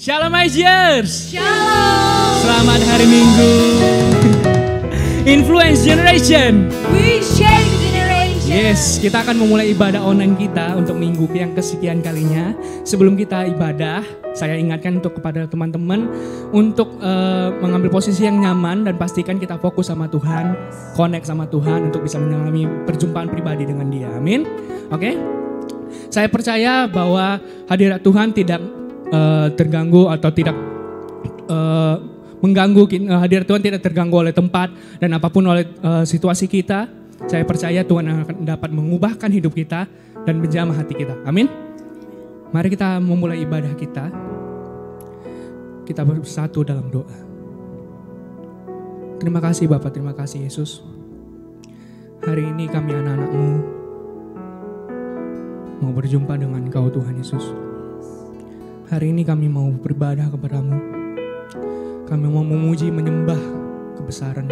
Shalom Aizers. Shalom. Selamat hari Minggu. Influence Generation. We shake generation. Yes, kita akan memulai ibadah online kita untuk minggu yang kesekian kalinya. Sebelum kita ibadah, saya ingatkan kepada teman-teman untuk mengambil posisi yang nyaman dan pastikan kita fokus sama Tuhan, connect sama Tuhan untuk bisa mengalami perjumpaan pribadi dengan Dia. Amin. Oke. Saya percaya bahwa hadirat Tuhan tidak terganggu atau tidak mengganggu. Hadirat Tuhan tidak terganggu oleh tempat dan apapun oleh situasi kita. Saya percaya Tuhan akan dapat mengubahkan hidup kita dan menjamah hati kita. Amin. Mari kita memulai ibadah kita. Kita bersatu dalam doa. Terima kasih Bapak, terima kasih Yesus. Hari ini kami anak-anak-Mu mau berjumpa dengan Engkau Tuhan Yesus. Hari ini kami mau beribadah kepada-Mu. Kami mau memuji, menyembah kebesaran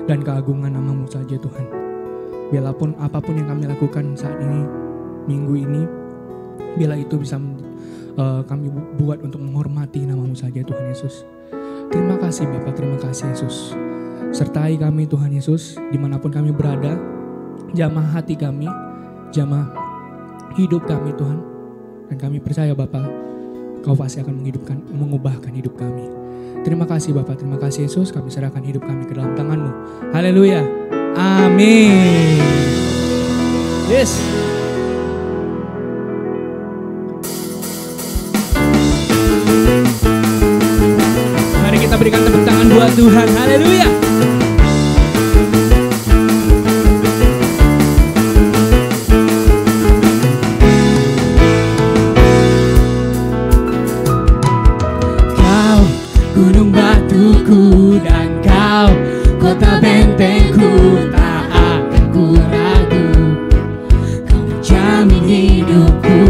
dan keagungan nama-Mu saja Tuhan. Biarpun apapun yang kami lakukan saat ini, minggu ini, bila itu bisa kami buat untuk menghormati nama-Mu saja Tuhan Yesus. Terima kasih Bapak, terima kasih Yesus. Sertai kami Tuhan Yesus, dimanapun kami berada, jamah hati kami, jamah hidup kami Tuhan. Dan kami percaya Bapak, Kau pasti akan mengubahkan hidup kami. Terima kasih Bapak, terima kasih Yesus. Kami serahkan hidup kami ke dalam tangan-Mu. Haleluya. Amin. Yes. Mari kita berikan tepuk tangan buat Tuhan. Haleluya. Gunung batuku dan Kau kota bentengku, tak akan ku ragu. Kau menjamin hidupku,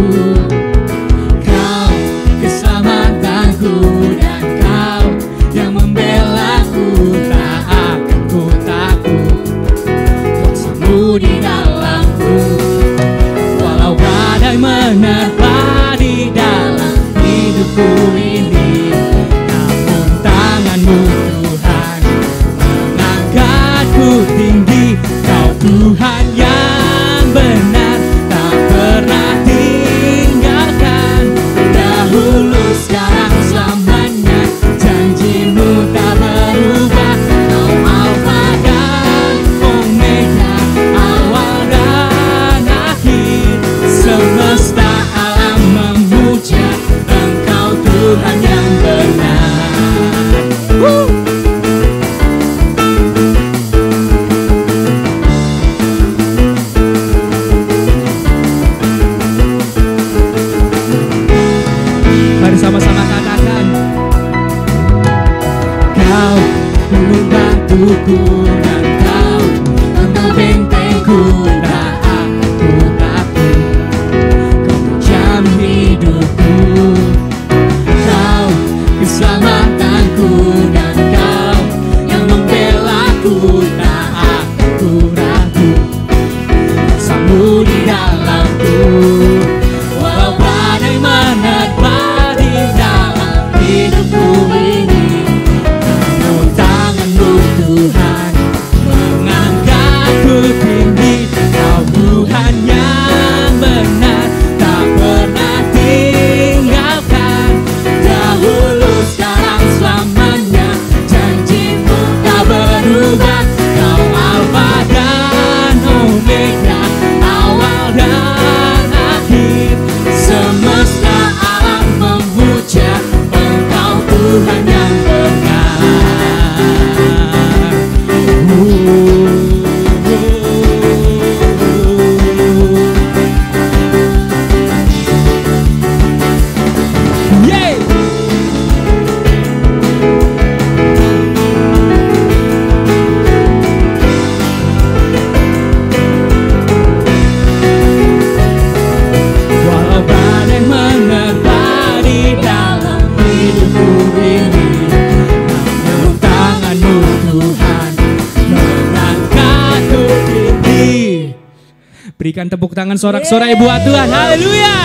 Kau keselamatanku dan Kau yang membelaku, tak akan ku takut. Kuasa-Mu di dalamku, walau badai menerpa di dalam hidupku ini. Tuhan mengangkatku tinggi, Kau Tuhan yang benar, tak pernah tinggalkan. Dahulu, sekarang, selamanya, janji-Mu tak berubah. Kau Alfa dan Omega, awal dan akhir. Semesta alam memuja Engkau Tuhan yang benar. Mari sama-sama katakan, Kau gunung batuku dan Kau kota bentengku, tak akan ku takut. Kau menjamin hidupku, Kau keselamatanku dan Kau yang membelaku, tak akan ku ragu. Kuasa-Mu di dalamku, walau badai menerpa di dalam hidupku ini. Namun tangan-Mu Tuhan mengangkatku tinggi. Kau Tuhan yang benar, tak pernah tinggalkan. Dahulu, sekarang, selamanya, janji-Mu tak berubah. Kau Alfa dan Omega, awal dan akhir. Semesta alam memuja Engkau Tuhan yang benar. yeay. Walau badai menerpa di dalam hidupku ini, namun tangan-Mu Tuhan mengangkatku tinggi. Berikan tepuk tangan sorak-sorai buat Tuhan. Haleluya.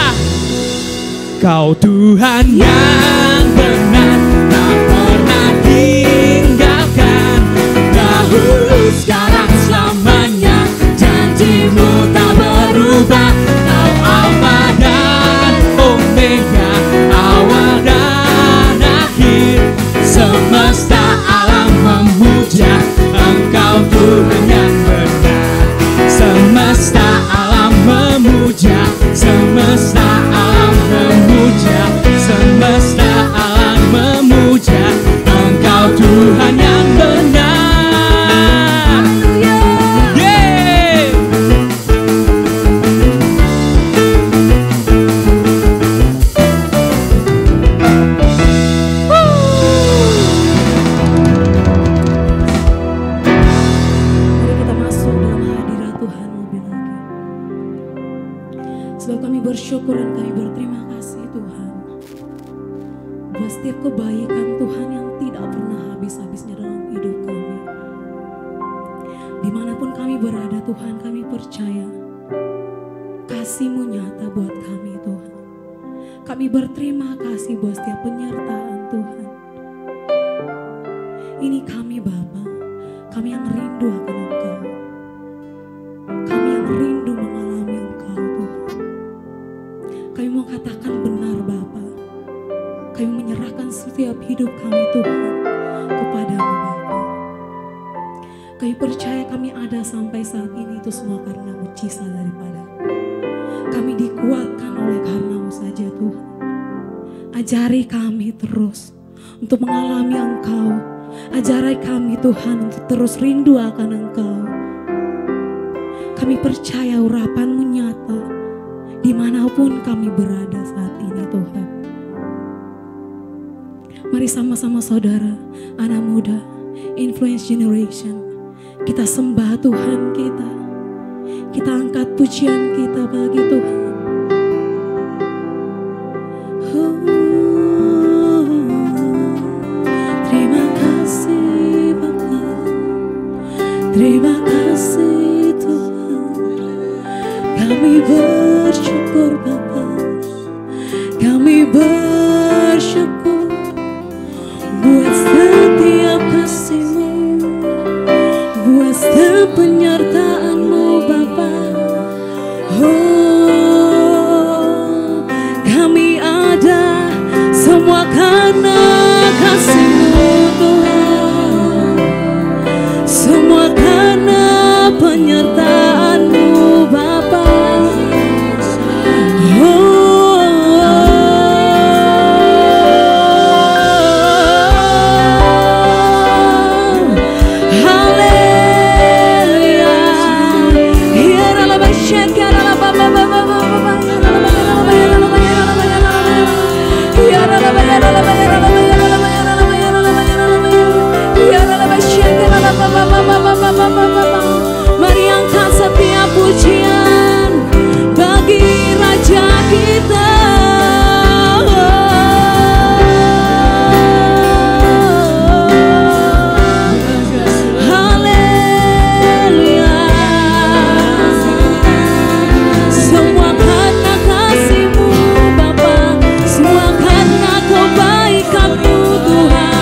Kau Tuhan yang benar, tak pernah tinggalkan. Dahulu, sekarang, selamanya, janjimu tak berubah. Kau Alfa dan Omega, awal dan akhir. Semesta alam memuja Engkau Tuhan yang benar. Semesta alam memuja, semesta alam memuja, semesta alam memuja Engkau Tuhan yang benar. Yeah. Mari kita masuk dalam hadirat Tuhan lebih lagi. Sebab kami bersyukur dan kami berterima kasih Tuhan, buat setiap kebaikan Tuhan yang tidak pernah habis-habisnya dalam hidup kami. Dimanapun kami berada Tuhan, kami percaya kasih-Mu nyata buat kami Tuhan. Kami berterima kasih buat setiap penyertaan Tuhan. Ini kami Bapa, kami yang rindu akan Engkau. Kami yang rindu mengalami Engkau Tuhan. Kami mau katakan benar Bapa. Kami menyerahkan setiap hidup kami Tuhan kepada-Mu Bapa. Kami percaya kami ada sampai saat ini itu semua karena mujizat daripada. Kami dikuatkan oleh karena-Mu saja Tuhan. Ajari kami terus untuk mengalami Engkau. Ajari kami Tuhan untuk terus rindu akan Engkau. Kami percaya urapan-Mu nyata dimanapun kami berada saat ini Tuhan. Mari sama-sama saudara, anak muda, Influence Generation, kita sembah Tuhan kita. Kita angkat pujian kita bagi Tuhan. Terima kasih Bapa, terima kasih Tuhan. Kami bersyukur Bapa, kami bersyukur buat setiap kasih-Mu, buat setiap penyertaan-Mu Bapa. Oh, kami ada semua karena kasih-Mu Tuhan, semua karena penyertaan-Mu Bapa. Mari angkat setiap pujian bagi Raja kita. Haleluya. Semua karena kasih-Mu Bapa, semua karena kebaikan-Mu Tuhan.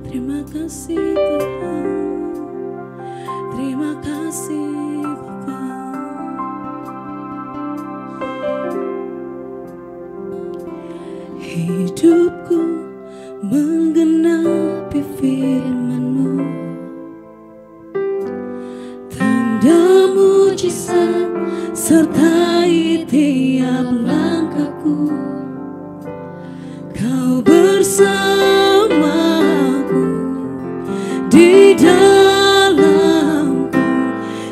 Terima kasih Tuhan, terima kasih Bapa. Hidupku menggenapi firman-Mu, tanda mujizat sertai tiap langkahku. Kau bersamaku di dalamku,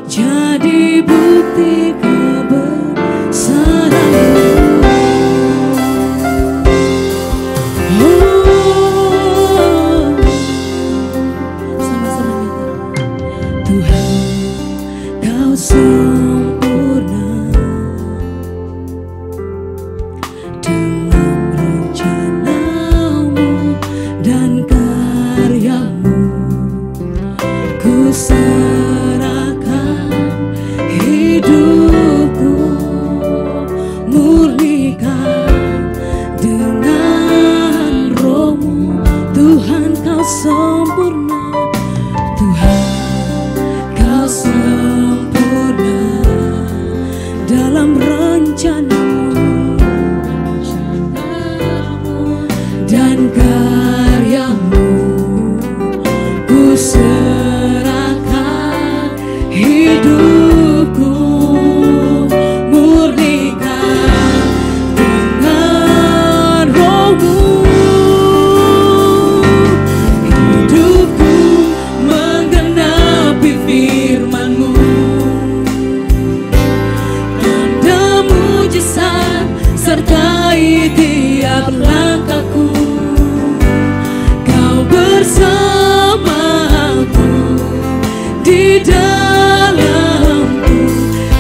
jadi bukti kebesaran-Mu. Oh, sama-sama nyata. Tuhan, Kau sempurna dalam rencana-Mu. sempurna, Tuhan kau sempurna dalam rencanamu dan karyamu. Ku serahkan hidupku, murnikan dengan rohmu. Hidupku menggenapi firman-Mu, tanda mujizat sertai tiap langkahku. Kau bersamaku di dalamku,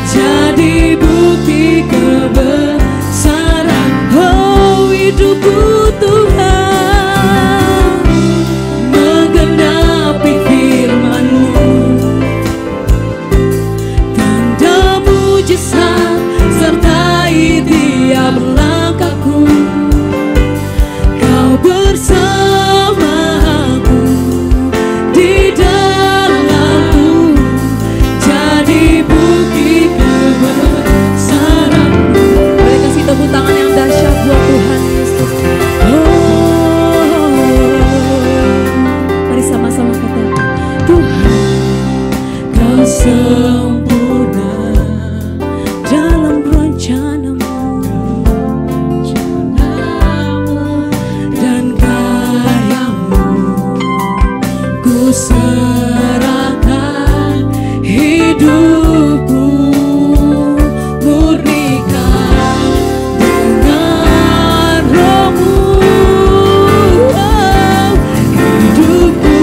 jadi bukti kebesaran. Oh, hidupku Tuhan menggenapi firman-Mu, tanda mujizat sertai tiap langkahku. Kau bersamaku di dalamku, jadi bukti kebesaran-Mu. Boleh kasih tepuk tangan yang dahsyat buat Tuhan Yesus. Oh, mari sama-sama katakan, Tuhan kau sempurna dalam rencana-Mu dan karya-Mu. Ku serahkan hidupku, murnikan dengan roh-Mu. Oh, hidupku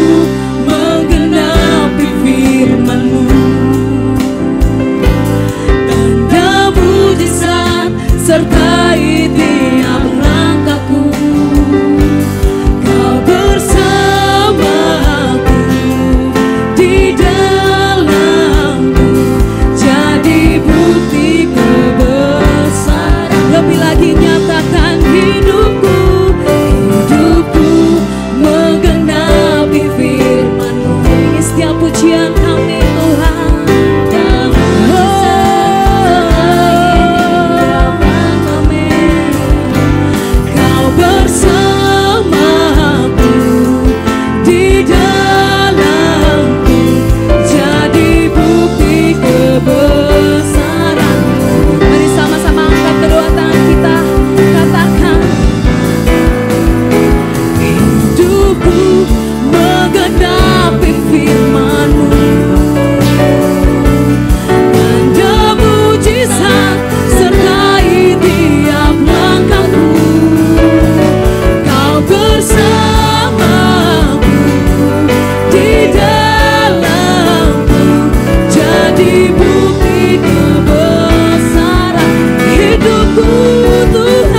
menggenapi firman-Mu, tanda mujizat sertai tiap langkahku. Kau bersamaku di dalamku, jadi bukti kebesaran. Lebih lagi nyatakan hidupku, hidupku menggenapi firman-Mu. Ini setiap pujian kami Tuhan. Amin. Kau bersamaku di dalamku, jadi bukti kebesaran-Mu. Mari sama-sama angkat kedua tangan kita, katakan, hidupku menggenapi firman-Mu, tanda mujizat sertai tiap langkahku. Kau bersamaku di dalamku, jadi bukti kebesaran hidupku Tuhan.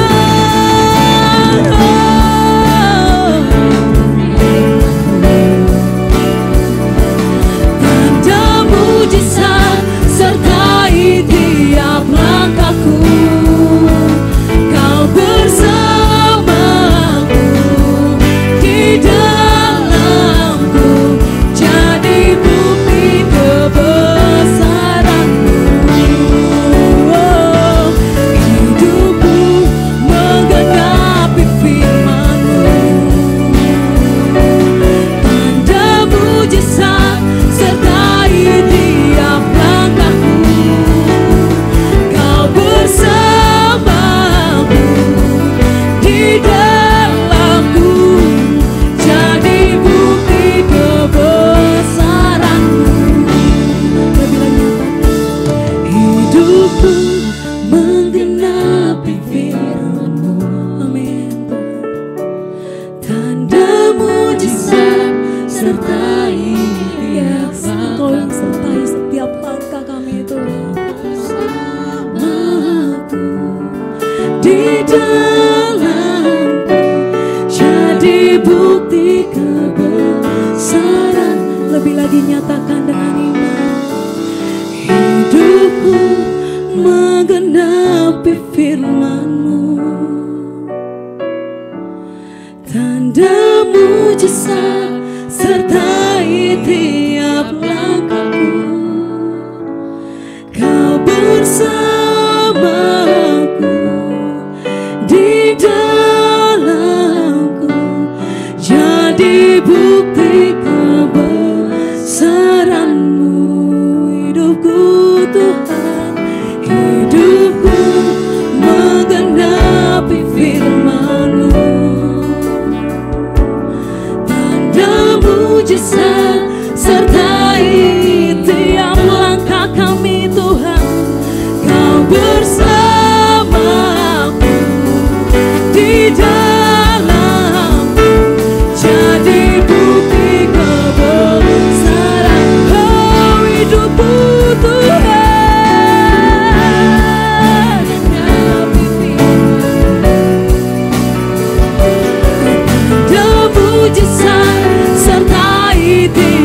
Tanda mujizat sertai tiap langkahku. Kau bersamaku di dalamku, jadi bukti kebesaran-Mu. Oh, hidupku menggenapi firman-Mu, tanda mujizat sertai tiap langkahku. Kau bersamaku di dalamku, jadi bukti kebesaran-Mu. Hidupku menggenapi firman-Mu. Amin. Tanda mujizat sertai tiap Engkau yang sertai setiap langkah kami Tuhan. Bersamaku di dalamku, jadi bukti kebesaran. Lebih lagi nyatakan dengan iman, hidupku menggenapi firman-Mu, tanda mujizat sertai tiap langkahku. Kau bersamaku di dalamku, jadi bukti kebesaran-Mu. Hidupku Tuhan, hidupku menggenapi firman-Mu. Tanda mujizat sertai tiap langkah kami Tuhan. Kau bersamaku di dalamku, jadi bukti kebesaran. Oh, hidupku Tuhan, menggenapi firman-Mu. Tanda mujizat sertai tiap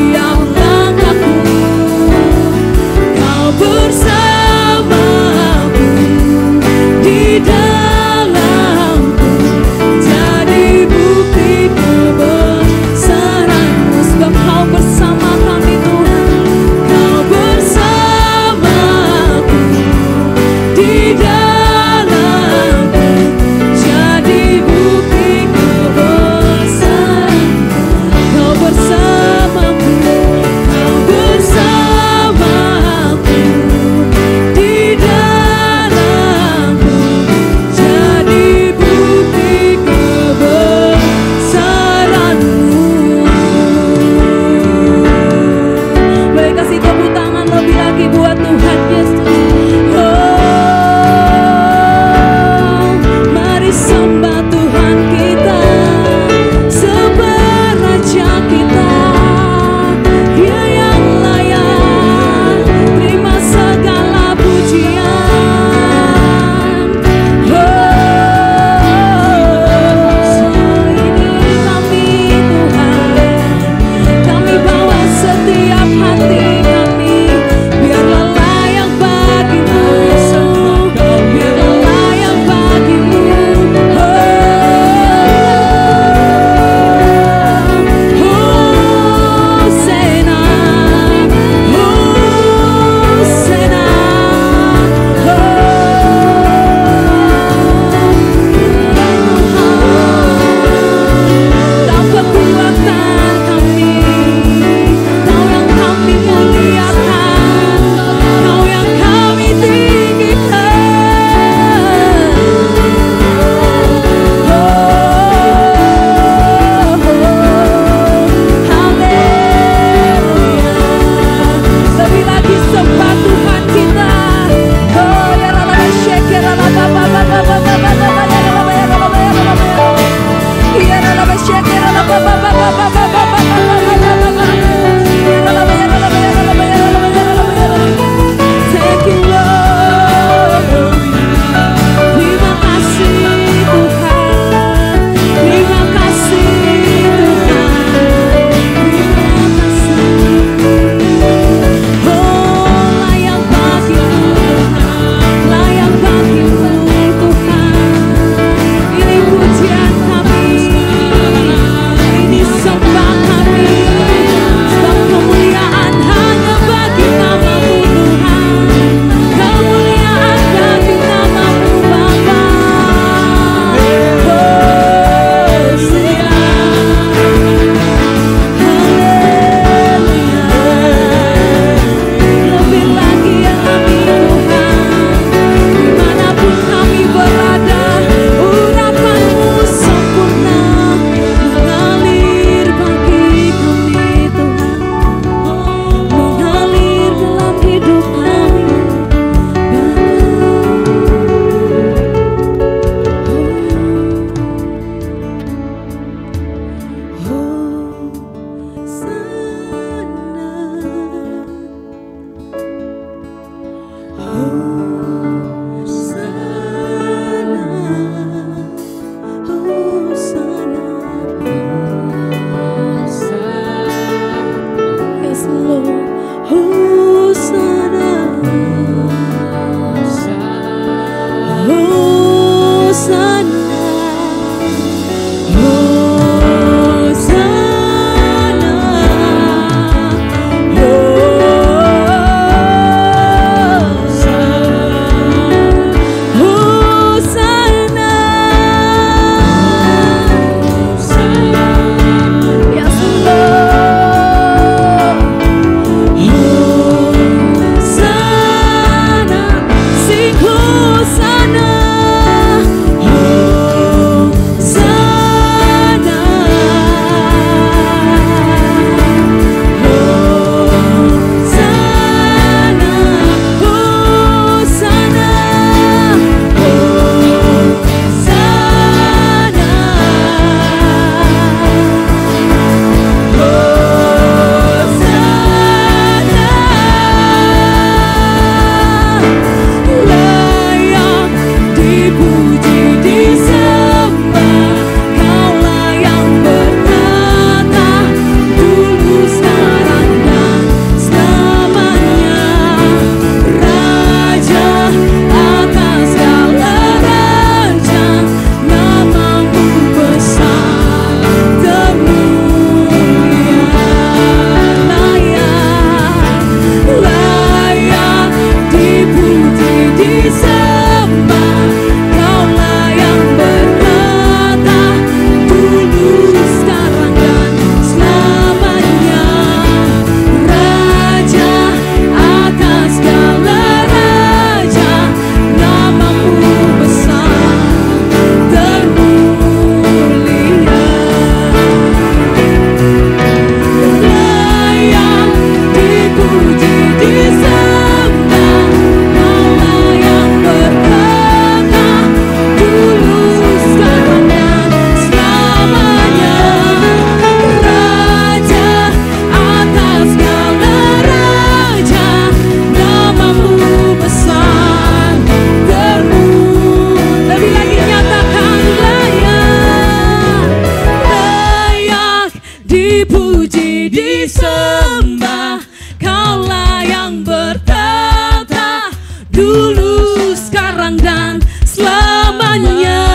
disembah. Kaulah yang bertata dulu, sekarang dan selamanya.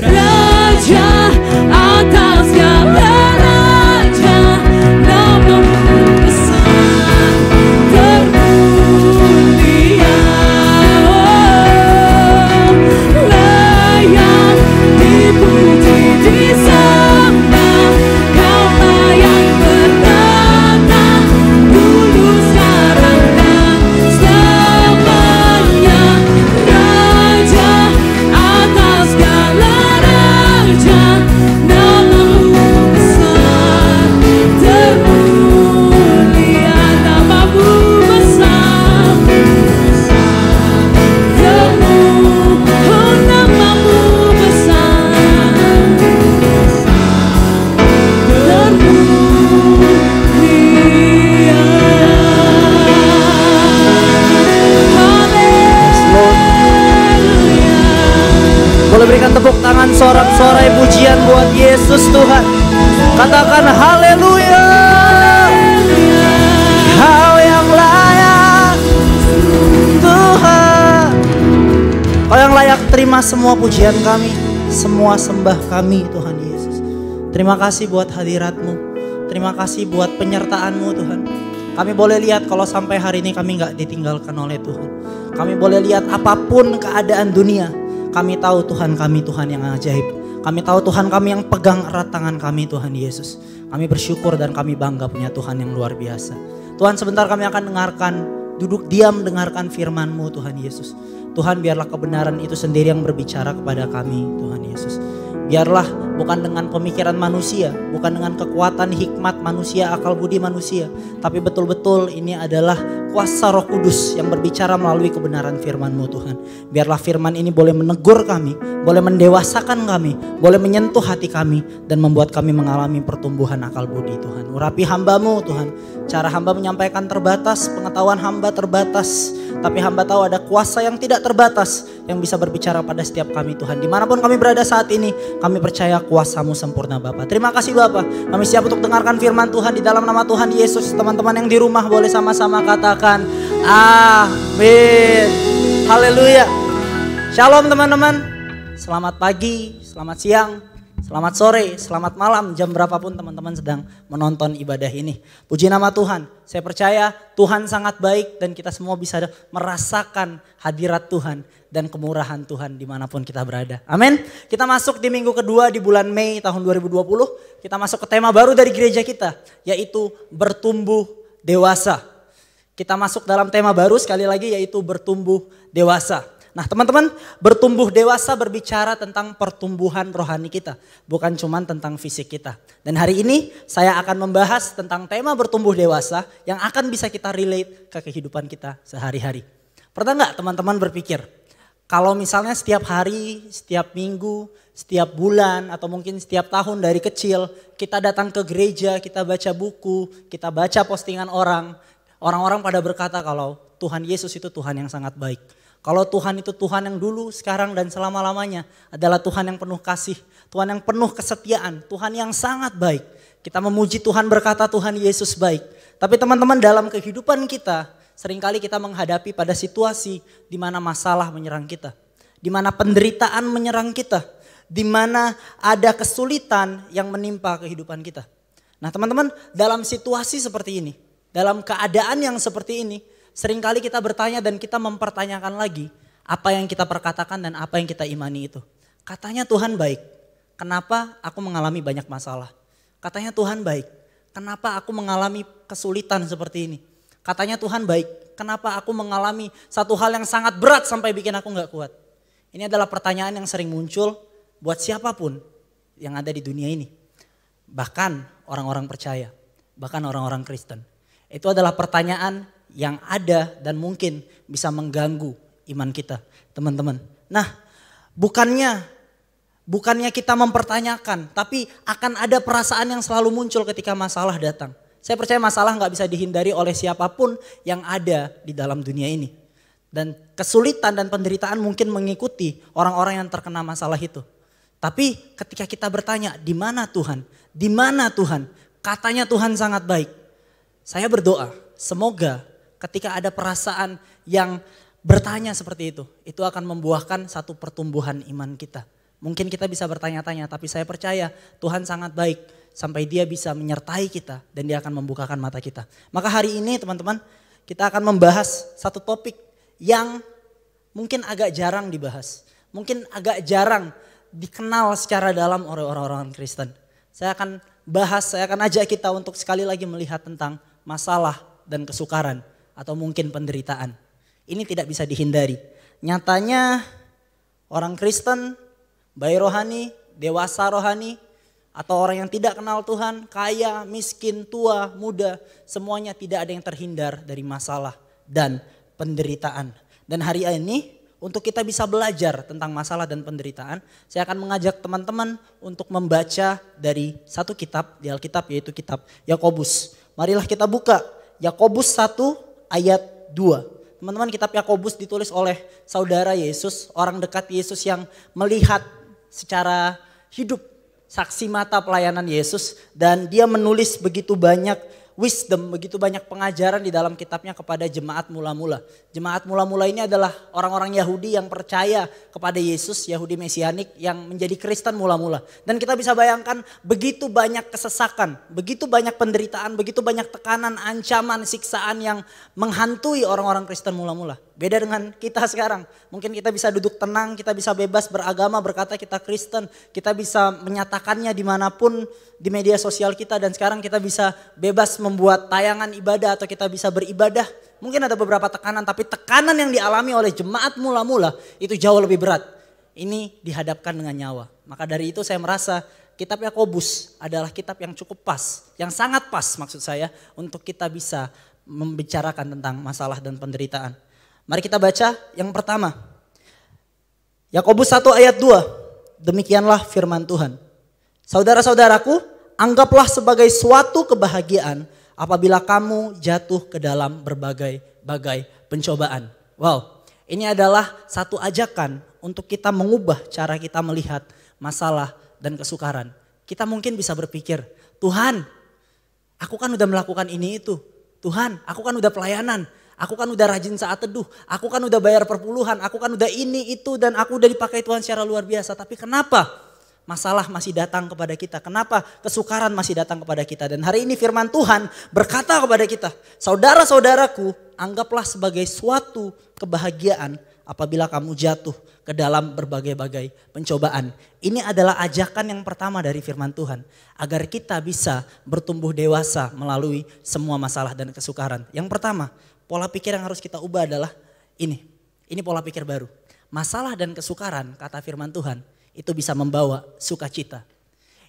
Raja atas segala raja, namamu besar termulia. Layak dipuji disembah. Kaulah yang bertata dulu, sekarang dan selamanya. Raja atas segala raja, namamu besar termulia. Namamu besar termulia. Oh, namamu besar termulia. Haleluya. Boleh berikan tepuk tangan sorak-sorai pujian buat Yesus Tuhan. Katakan haleluya. Kau yang layak Tuhan. Kau yang layak terima semua pujian kami, semua sembah kami Tuhan Yesus. Terima kasih buat hadirat-Mu. Terima kasih buat penyertaan-Mu Tuhan. Kami boleh lihat kalau sampai hari ini kami gak ditinggalkan oleh Tuhan. Kami boleh lihat apapun keadaan dunia, kami tahu Tuhan kami Tuhan yang ajaib. Kami tahu Tuhan kami yang pegang erat tangan kami Tuhan Yesus. Kami bersyukur dan kami bangga punya Tuhan yang luar biasa. Tuhan, sebentar kami akan dengarkan, duduk diam dengarkan firman-Mu Tuhan Yesus. Tuhan, biarlah kebenaran itu sendiri yang berbicara kepada kami Tuhan Yesus. Biarlah bukan dengan pemikiran manusia, bukan dengan kekuatan hikmat manusia, akal budi manusia, tapi betul-betul ini adalah kuasa Roh Kudus yang berbicara melalui kebenaran firman-Mu Tuhan. Biarlah firman ini boleh menegur kami, boleh mendewasakan kami, boleh menyentuh hati kami, dan membuat kami mengalami pertumbuhan akal budi Tuhan. Urapi hamba-Mu Tuhan, cara hamba menyampaikan terbatas, pengetahuan hamba terbatas, tapi hamba tahu ada kuasa yang tidak terbatas yang bisa berbicara pada setiap kami Tuhan. Dimanapun kami berada saat ini, kami percaya kuasa-Mu sempurna Bapa. Terima kasih Bapa, kami siap untuk dengarkan firman Tuhan di dalam nama Tuhan Yesus. Teman-teman yang di rumah boleh sama-sama katakan amin. Haleluya. Shalom teman-teman. Selamat pagi, selamat siang, selamat sore, selamat malam, jam berapapun teman-teman sedang menonton ibadah ini. Puji nama Tuhan. Saya percaya Tuhan sangat baik dan kita semua bisa merasakan hadirat Tuhan dan kemurahan Tuhan dimanapun kita berada. Amin. Kita masuk di minggu kedua di bulan Mei tahun 2020. Kita masuk ke tema baru dari gereja kita, yaitu bertumbuh dewasa. Kita masuk dalam tema baru sekali lagi, yaitu bertumbuh dewasa. Nah teman-teman, bertumbuh dewasa berbicara tentang pertumbuhan rohani kita, bukan cuma tentang fisik kita. Dan hari ini saya akan membahas tentang tema bertumbuh dewasa yang akan bisa kita relate ke kehidupan kita sehari-hari. Pernah nggak teman-teman berpikir, kalau misalnya setiap hari, setiap minggu, setiap bulan, atau mungkin setiap tahun dari kecil, kita datang ke gereja, kita baca buku, kita baca postingan orang-orang pada berkata kalau Tuhan Yesus itu Tuhan yang sangat baik. Kalau Tuhan itu Tuhan yang dulu, sekarang, dan selama-lamanya adalah Tuhan yang penuh kasih, Tuhan yang penuh kesetiaan, Tuhan yang sangat baik. Kita memuji Tuhan, berkata Tuhan Yesus baik. Tapi teman-teman, dalam kehidupan kita, seringkali kita menghadapi pada situasi di mana masalah menyerang kita, di mana penderitaan menyerang kita, di mana ada kesulitan yang menimpa kehidupan kita. Nah teman-teman, dalam situasi seperti ini, dalam keadaan yang seperti ini, seringkali kita bertanya dan kita mempertanyakan lagi apa yang kita perkatakan dan apa yang kita imani itu. Katanya Tuhan baik, kenapa aku mengalami banyak masalah? Katanya Tuhan baik, kenapa aku mengalami kesulitan seperti ini? Katanya Tuhan baik, kenapa aku mengalami satu hal yang sangat berat sampai bikin aku gak kuat? Ini adalah pertanyaan yang sering muncul buat siapapun yang ada di dunia ini. Bahkan orang-orang percaya, bahkan orang-orang Kristen. Itu adalah pertanyaan yang ada dan mungkin bisa mengganggu iman kita, teman-teman. Nah, bukannya kita mempertanyakan, tapi akan ada perasaan yang selalu muncul ketika masalah datang. Saya percaya masalah gak bisa dihindari oleh siapapun yang ada di dalam dunia ini. Dan kesulitan dan penderitaan mungkin mengikuti orang-orang yang terkena masalah itu. Tapi ketika kita bertanya, di mana Tuhan? Di mana Tuhan? Katanya Tuhan sangat baik. Saya berdoa, semoga ketika ada perasaan yang bertanya seperti itu akan membuahkan satu pertumbuhan iman kita. Mungkin kita bisa bertanya-tanya, tapi saya percaya Tuhan sangat baik sampai Dia bisa menyertai kita dan Dia akan membukakan mata kita. Maka hari ini teman-teman, kita akan membahas satu topik yang mungkin agak jarang dibahas. Mungkin agak jarang dikenal secara dalam oleh orang-orang Kristen. Saya akan ajak kita untuk sekali lagi melihat tentang masalah dan kesukaran atau mungkin penderitaan. Ini tidak bisa dihindari. Nyatanya orang Kristen, baik rohani, dewasa rohani, atau orang yang tidak kenal Tuhan, kaya, miskin, tua, muda, semuanya tidak ada yang terhindar dari masalah dan penderitaan. Dan hari ini untuk kita bisa belajar tentang masalah dan penderitaan, saya akan mengajak teman-teman untuk membaca dari satu kitab di Alkitab, yaitu kitab Yakobus. Marilah kita buka Yakobus 1 ayat 2. Teman-teman, kitab Yakobus ditulis oleh saudara Yesus, orang dekat Yesus yang melihat secara hidup saksi mata pelayanan Yesus, dan dia menulis begitu banyak wisdom, begitu banyak pengajaran di dalam kitabnya kepada jemaat mula-mula. Jemaat mula-mula ini adalah orang-orang Yahudi yang percaya kepada Yesus, Yahudi Mesianik yang menjadi Kristen mula-mula. Dan kita bisa bayangkan begitu banyak kesesakan, begitu banyak penderitaan, begitu banyak tekanan, ancaman, siksaan yang menghantui orang-orang Kristen mula-mula. Beda dengan kita sekarang, mungkin kita bisa duduk tenang, kita bisa bebas beragama, berkata kita Kristen, kita bisa menyatakannya dimanapun di media sosial kita, dan sekarang kita bisa bebas membuat tayangan ibadah atau kita bisa beribadah. Mungkin ada beberapa tekanan, tapi tekanan yang dialami oleh jemaat mula-mula itu jauh lebih berat. Ini dihadapkan dengan nyawa. Maka dari itu saya merasa kitab Yakobus adalah kitab yang cukup pas, yang sangat pas maksud saya untuk kita bisa membicarakan tentang masalah dan penderitaan. Mari kita baca yang pertama. Yakobus 1 ayat 2. Demikianlah firman Tuhan. Saudara-saudaraku, anggaplah sebagai suatu kebahagiaan apabila kamu jatuh ke dalam berbagai-bagai pencobaan. Wow, ini adalah satu ajakan untuk kita mengubah cara kita melihat masalah dan kesukaran. Kita mungkin bisa berpikir, Tuhan, aku kan udah melakukan ini itu. Tuhan, aku kan udah pelayanan. Aku kan udah rajin saat teduh, aku kan udah bayar perpuluhan, aku kan udah ini itu dan aku udah dipakai Tuhan secara luar biasa. Tapi kenapa masalah masih datang kepada kita? Kenapa kesukaran masih datang kepada kita? Dan hari ini firman Tuhan berkata kepada kita, saudara-saudaraku, anggaplah sebagai suatu kebahagiaan apabila kamu jatuh ke dalam berbagai-bagai pencobaan. Ini adalah ajakan yang pertama dari firman Tuhan, agar kita bisa bertumbuh dewasa melalui semua masalah dan kesukaran. Yang pertama, pola pikir yang harus kita ubah adalah ini pola pikir baru. Masalah dan kesukaran, kata firman Tuhan, itu bisa membawa sukacita.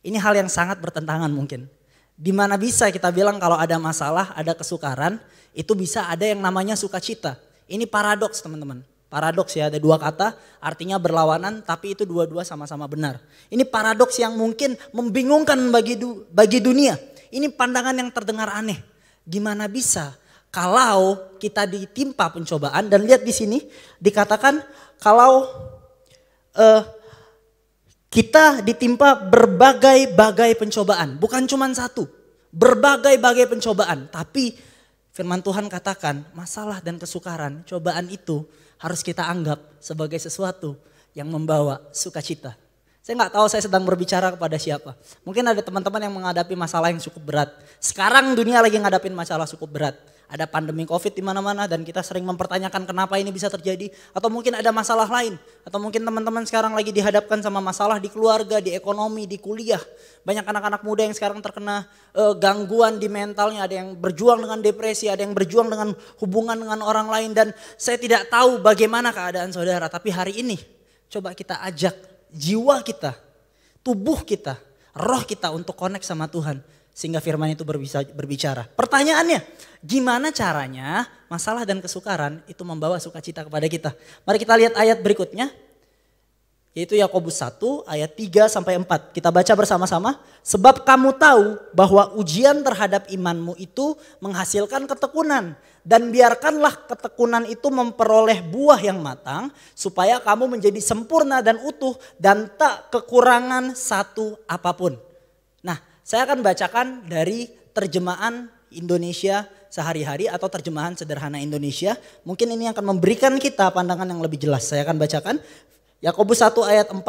Ini hal yang sangat bertentangan mungkin. Di mana bisa kita bilang kalau ada masalah, ada kesukaran, itu bisa ada yang namanya sukacita. Ini paradoks teman-teman. Paradoks ya, ada dua kata artinya berlawanan tapi itu dua-dua sama-sama benar. Ini paradoks yang mungkin membingungkan bagi dunia. Ini pandangan yang terdengar aneh. Gimana bisa kalau kita ditimpa pencobaan, dan lihat di sini dikatakan kalau kita ditimpa berbagai-bagai pencobaan. Bukan cuma satu, berbagai-bagai pencobaan. Tapi firman Tuhan katakan masalah dan kesukaran, cobaan itu harus kita anggap sebagai sesuatu yang membawa sukacita. Saya nggak tahu saya sedang berbicara kepada siapa. Mungkin ada teman-teman yang menghadapi masalah yang cukup berat. Sekarang dunia lagi ngadapin masalah cukup berat. Ada pandemi COVID di mana-mana dan kita sering mempertanyakan kenapa ini bisa terjadi. Atau mungkin ada masalah lain. Atau mungkin teman-teman sekarang lagi dihadapkan sama masalah di keluarga, di ekonomi, di kuliah. Banyak anak-anak muda yang sekarang terkena gangguan di mentalnya. Ada yang berjuang dengan depresi, ada yang berjuang dengan hubungan dengan orang lain. Dan saya tidak tahu bagaimana keadaan saudara. Tapi hari ini coba kita ajak jiwa kita, tubuh kita, roh kita untuk connect sama Tuhan. Sehingga firman itu berbicara. Pertanyaannya, gimana caranya masalah dan kesukaran itu membawa sukacita kepada kita? Mari kita lihat ayat berikutnya. Yaitu Yakobus 1 ayat 3-4. Kita baca bersama-sama. Sebab kamu tahu bahwa ujian terhadap imanmu itu menghasilkan ketekunan. Dan biarkanlah ketekunan itu memperoleh buah yang matang. Supaya kamu menjadi sempurna dan utuh dan tak kekurangan satu apapun. Nah, saya akan bacakan dari terjemahan Indonesia sehari-hari atau terjemahan sederhana Indonesia. Mungkin ini akan memberikan kita pandangan yang lebih jelas. Saya akan bacakan Yakobus 1 ayat 4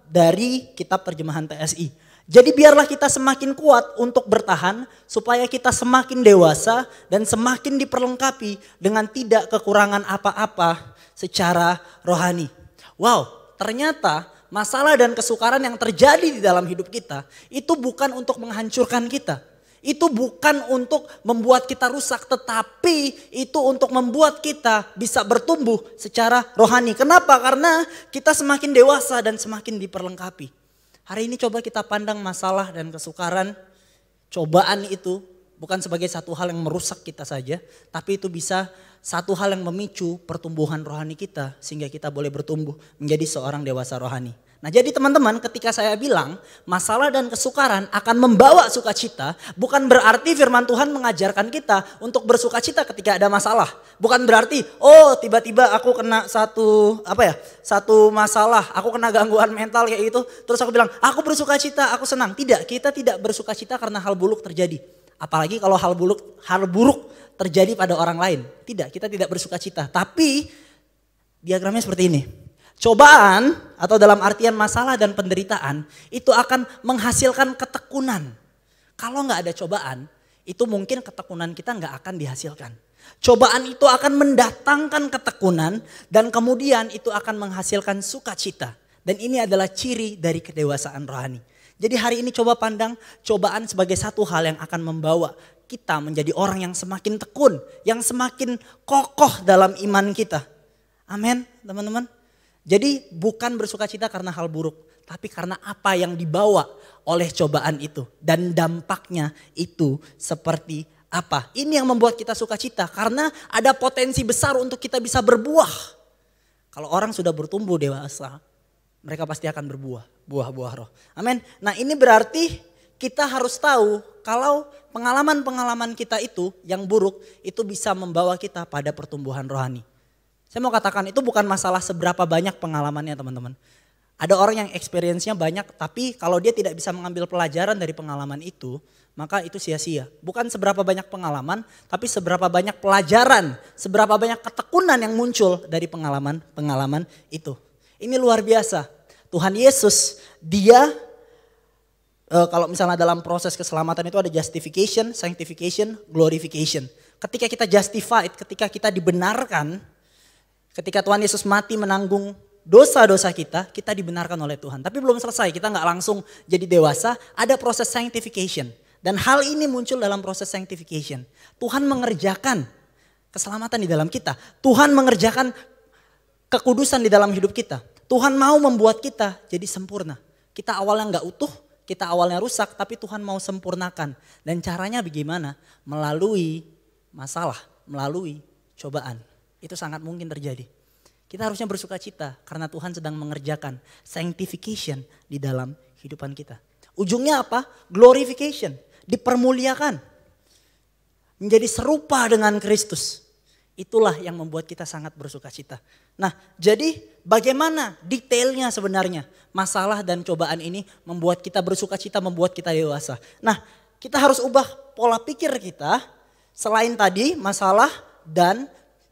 dari kitab terjemahan TSI. Jadi biarlah kita semakin kuat untuk bertahan supaya kita semakin dewasa dan semakin diperlengkapi dengan tidak kekurangan apa-apa secara rohani. Wow, ternyata masalah dan kesukaran yang terjadi di dalam hidup kita itu bukan untuk menghancurkan kita. Itu bukan untuk membuat kita rusak, tetapi itu untuk membuat kita bisa bertumbuh secara rohani. Kenapa? Karena kita semakin dewasa dan semakin diperlengkapi. Hari ini coba kita pandang masalah dan kesukaran, cobaan itu bukan sebagai satu hal yang merusak kita saja, tapi itu bisa satu hal yang memicu pertumbuhan rohani kita sehingga kita boleh bertumbuh menjadi seorang dewasa rohani. Nah jadi teman-teman, ketika saya bilang masalah dan kesukaran akan membawa sukacita, bukan berarti firman Tuhan mengajarkan kita untuk bersukacita ketika ada masalah. Bukan berarti tiba-tiba aku kena satu masalah, aku kena gangguan mental kayak gitu, terus aku bilang aku bersukacita, aku senang. Tidak, kita tidak bersukacita karena hal buruk terjadi. Apalagi kalau hal buruk terjadi pada orang lain. Tidak, kita tidak bersukacita. Tapi diagramnya seperti ini. Cobaan atau dalam artian masalah dan penderitaan itu akan menghasilkan ketekunan. Kalau nggak ada cobaan, itu mungkin ketekunan kita nggak akan dihasilkan. Cobaan itu akan mendatangkan ketekunan dan kemudian itu akan menghasilkan sukacita. Dan ini adalah ciri dari kedewasaan rohani. Jadi hari ini coba pandang cobaan sebagai satu hal yang akan membawa kita menjadi orang yang semakin tekun, yang semakin kokoh dalam iman kita. Amin, teman-teman. Jadi bukan bersukacita karena hal buruk, tapi karena apa yang dibawa oleh cobaan itu. Dan dampaknya itu seperti apa. Ini yang membuat kita sukacita karena ada potensi besar untuk kita bisa berbuah. Kalau orang sudah bertumbuh dewasa, mereka pasti akan berbuah, buah-buah roh. Amin. Nah ini berarti kita harus tahu kalau pengalaman-pengalaman kita itu yang buruk itu bisa membawa kita pada pertumbuhan rohani. Saya mau katakan itu bukan masalah seberapa banyak pengalamannya teman-teman. Ada orang yang experience-nya banyak tapi kalau dia tidak bisa mengambil pelajaran dari pengalaman itu, maka itu sia-sia. Bukan seberapa banyak pengalaman tapi seberapa banyak pelajaran, seberapa banyak ketekunan yang muncul dari pengalaman-pengalaman itu. Ini luar biasa. Tuhan Yesus dia kalau misalnya dalam proses keselamatan itu ada justification, sanctification, glorification. Ketika kita justified, ketika kita dibenarkan, ketika Tuhan Yesus mati menanggung dosa-dosa kita, kita dibenarkan oleh Tuhan. Tapi belum selesai, kita nggak langsung jadi dewasa, ada proses sanctification. Dan hal ini muncul dalam proses sanctification. Tuhan mengerjakan keselamatan di dalam kita. Tuhan mengerjakan kekudusan di dalam hidup kita. Tuhan mau membuat kita jadi sempurna. Kita awalnya nggak utuh, kita awalnya rusak, tapi Tuhan mau sempurnakan. Dan caranya bagaimana? Melalui masalah, melalui cobaan. Itu sangat mungkin terjadi. Kita harusnya bersuka cita karena Tuhan sedang mengerjakan sanctification di dalam kehidupan kita. Ujungnya apa? Glorification, dipermuliakan. Menjadi serupa dengan Kristus. Itulah yang membuat kita sangat bersuka cita. Nah jadi bagaimana detailnya sebenarnya masalah dan cobaan ini membuat kita bersuka cita, membuat kita dewasa. Nah kita harus ubah pola pikir kita selain tadi masalah dan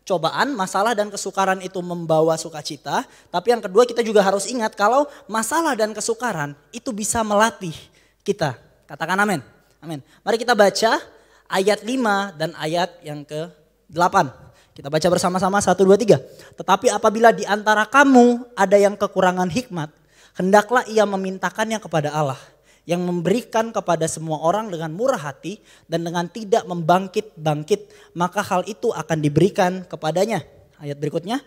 cobaan, masalah dan kesukaran itu membawa sukacita. Tapi yang kedua kita juga harus ingat kalau masalah dan kesukaran itu bisa melatih kita. Katakan amin. Amin. Mari kita baca ayat 5 dan ayat yang ke-8. Kita baca bersama-sama 1, 2, 3. Tetapi apabila di antara kamu ada yang kekurangan hikmat, hendaklah ia memintakannya kepada Allah, yang memberikan kepada semua orang dengan murah hati dan dengan tidak membangkit-bangkit, maka hal itu akan diberikan kepadanya. Ayat berikutnya,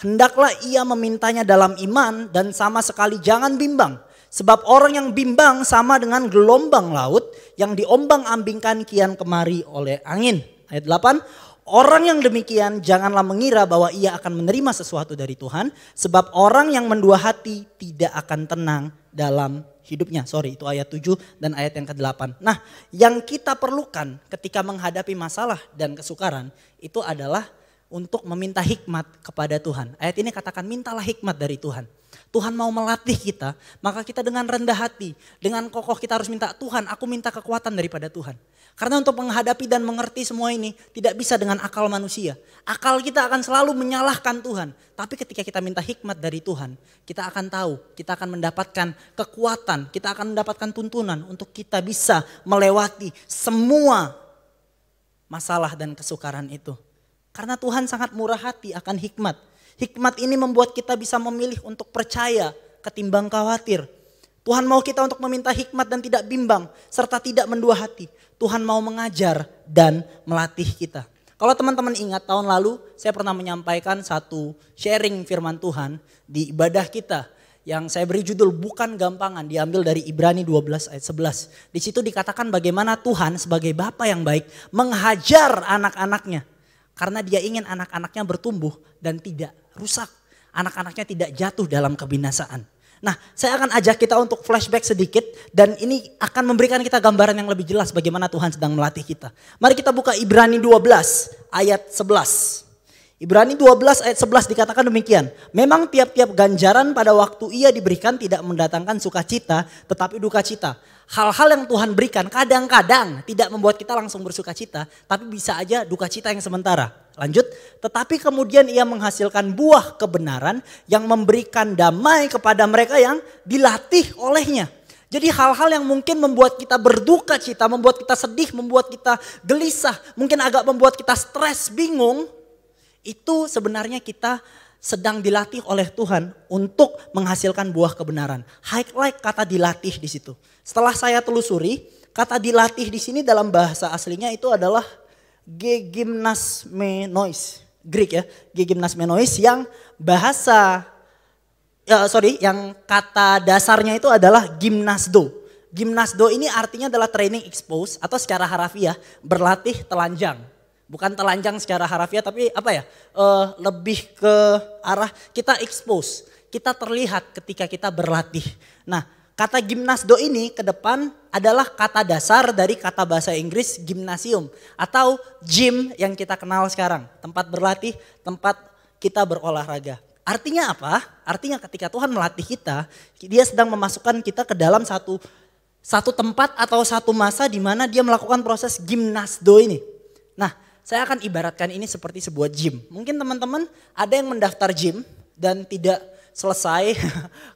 hendaklah ia memintanya dalam iman dan sama sekali jangan bimbang. Sebab orang yang bimbang sama dengan gelombang laut yang diombang-ambingkan kian kemari oleh angin. Ayat 8, orang yang demikian janganlah mengira bahwa ia akan menerima sesuatu dari Tuhan. Sebab orang yang mendua hati tidak akan tenang dalam hidupnya. Itu ayat 7 dan ayat yang ke-8. Nah yang kita perlukan ketika menghadapi masalah dan kesukaran itu adalah untuk meminta hikmat kepada Tuhan. Ayat ini katakan mintalah hikmat dari Tuhan. Tuhan mau melatih kita, maka kita dengan rendah hati, dengan kokoh kita harus minta, Tuhan aku minta kekuatan daripada Tuhan. Karena untuk menghadapi dan mengerti semua ini tidak bisa dengan akal manusia. Akal kita akan selalu menyalahkan Tuhan. Tapi ketika kita minta hikmat dari Tuhan, kita akan tahu, kita akan mendapatkan kekuatan, kita akan mendapatkan tuntunan untuk kita bisa melewati semua masalah dan kesukaran itu. Karena Tuhan sangat murah hati akan hikmat. Hikmat ini membuat kita bisa memilih untuk percaya ketimbang khawatir. Tuhan mau kita untuk meminta hikmat dan tidak bimbang serta tidak mendua hati. Tuhan mau mengajar dan melatih kita. Kalau teman-teman ingat tahun lalu saya pernah menyampaikan satu sharing firman Tuhan di ibadah kita. Yang saya beri judul bukan gampangan, diambil dari Ibrani 12 ayat 11. Di situ dikatakan bagaimana Tuhan sebagai Bapa yang baik menghajar anak-anaknya. Karena dia ingin anak-anaknya bertumbuh dan tidak rusak. Anak-anaknya tidak jatuh dalam kebinasaan. Nah, saya akan ajak kita untuk flashback sedikit dan ini akan memberikan kita gambaran yang lebih jelas bagaimana Tuhan sedang melatih kita. Mari kita buka Ibrani 12 ayat 11. Ibrani 12 ayat 11 dikatakan demikian. Memang tiap-tiap ganjaran pada waktu ia diberikan tidak mendatangkan sukacita tetapi duka cita. Hal-hal yang Tuhan berikan kadang-kadang tidak membuat kita langsung bersuka cita, tapi bisa aja duka cita yang sementara. Lanjut, tetapi kemudian ia menghasilkan buah kebenaran yang memberikan damai kepada mereka yang dilatih olehnya. Jadi hal-hal yang mungkin membuat kita berduka cita, membuat kita sedih, membuat kita gelisah, mungkin agak membuat kita stres, bingung, itu sebenarnya kita sedang dilatih oleh Tuhan untuk menghasilkan buah kebenaran. Highlight kata dilatih di situ. Setelah saya telusuri, kata dilatih di sini dalam bahasa aslinya itu adalah gegymnasmenois, Greek ya, gegymnasmenois yang yang kata dasarnya itu adalah gimnasdo. Gimnasdo ini artinya adalah training expose atau secara harafiah berlatih telanjang. Bukan telanjang secara harafiah tapi lebih ke arah kita expose. Kita terlihat ketika kita berlatih. Nah kata gimnasdo ini ke depan adalah kata dasar dari kata bahasa Inggris gymnasium. Atau gym yang kita kenal sekarang. Tempat berlatih, tempat kita berolahraga. Artinya apa? Artinya ketika Tuhan melatih kita, dia sedang memasukkan kita ke dalam satu tempat atau satu masa di mana dia melakukan proses gimnasdo ini. Nah, saya akan ibaratkan ini seperti sebuah gym. Mungkin teman-teman ada yang mendaftar gym dan tidak selesai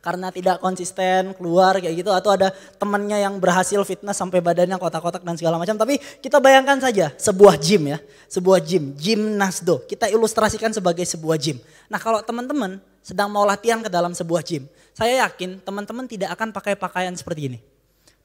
karena tidak konsisten keluar kayak gitu. Atau ada temannya yang berhasil fitness sampai badannya kotak-kotak dan segala macam. Tapi kita bayangkan saja sebuah gym ya. Sebuah gym, gymnasdo. Kita ilustrasikan sebagai sebuah gym. Nah kalau teman-teman sedang mau latihan ke dalam sebuah gym. Saya yakin teman-teman tidak akan pakai pakaian seperti ini.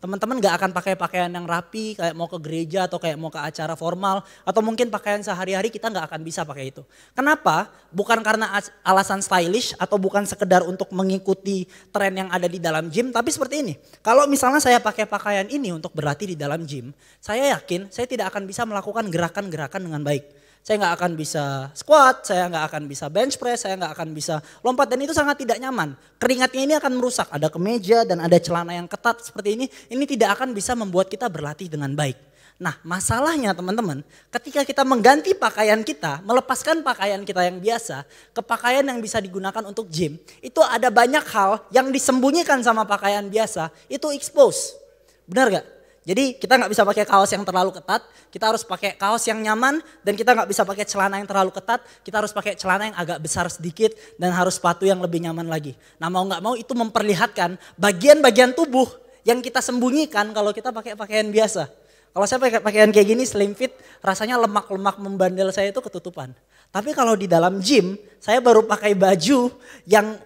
Teman-teman gak akan pakai pakaian yang rapi kayak mau ke gereja atau kayak mau ke acara formal. Atau mungkin pakaian sehari-hari kita gak akan bisa pakai itu. Kenapa? Bukan karena alasan stylish atau bukan sekedar untuk mengikuti tren yang ada di dalam gym. Tapi seperti ini, kalau misalnya saya pakai pakaian ini untuk berlatih di dalam gym. Saya yakin saya tidak akan bisa melakukan gerakan-gerakan dengan baik. Saya nggak akan bisa squat, saya nggak akan bisa bench press, saya nggak akan bisa lompat dan itu sangat tidak nyaman. Keringatnya ini akan merusak, ada kemeja dan ada celana yang ketat seperti ini tidak akan bisa membuat kita berlatih dengan baik. Nah masalahnya teman-teman, ketika kita mengganti pakaian kita, melepaskan pakaian kita yang biasa ke pakaian yang bisa digunakan untuk gym, itu ada banyak hal yang disembunyikan sama pakaian biasa, itu expose. Benar gak? Jadi kita gak bisa pakai kaos yang terlalu ketat, kita harus pakai kaos yang nyaman dan kita gak bisa pakai celana yang terlalu ketat, kita harus pakai celana yang agak besar sedikit dan harus sepatu yang lebih nyaman lagi. Nah mau gak mau itu memperlihatkan bagian-bagian tubuh yang kita sembunyikan kalau kita pakai pakaian biasa. Kalau saya pakai pakaian kayak gini slim fit rasanya lemak-lemak membandel saya itu ketutupan. Tapi kalau di dalam gym saya baru pakai baju yang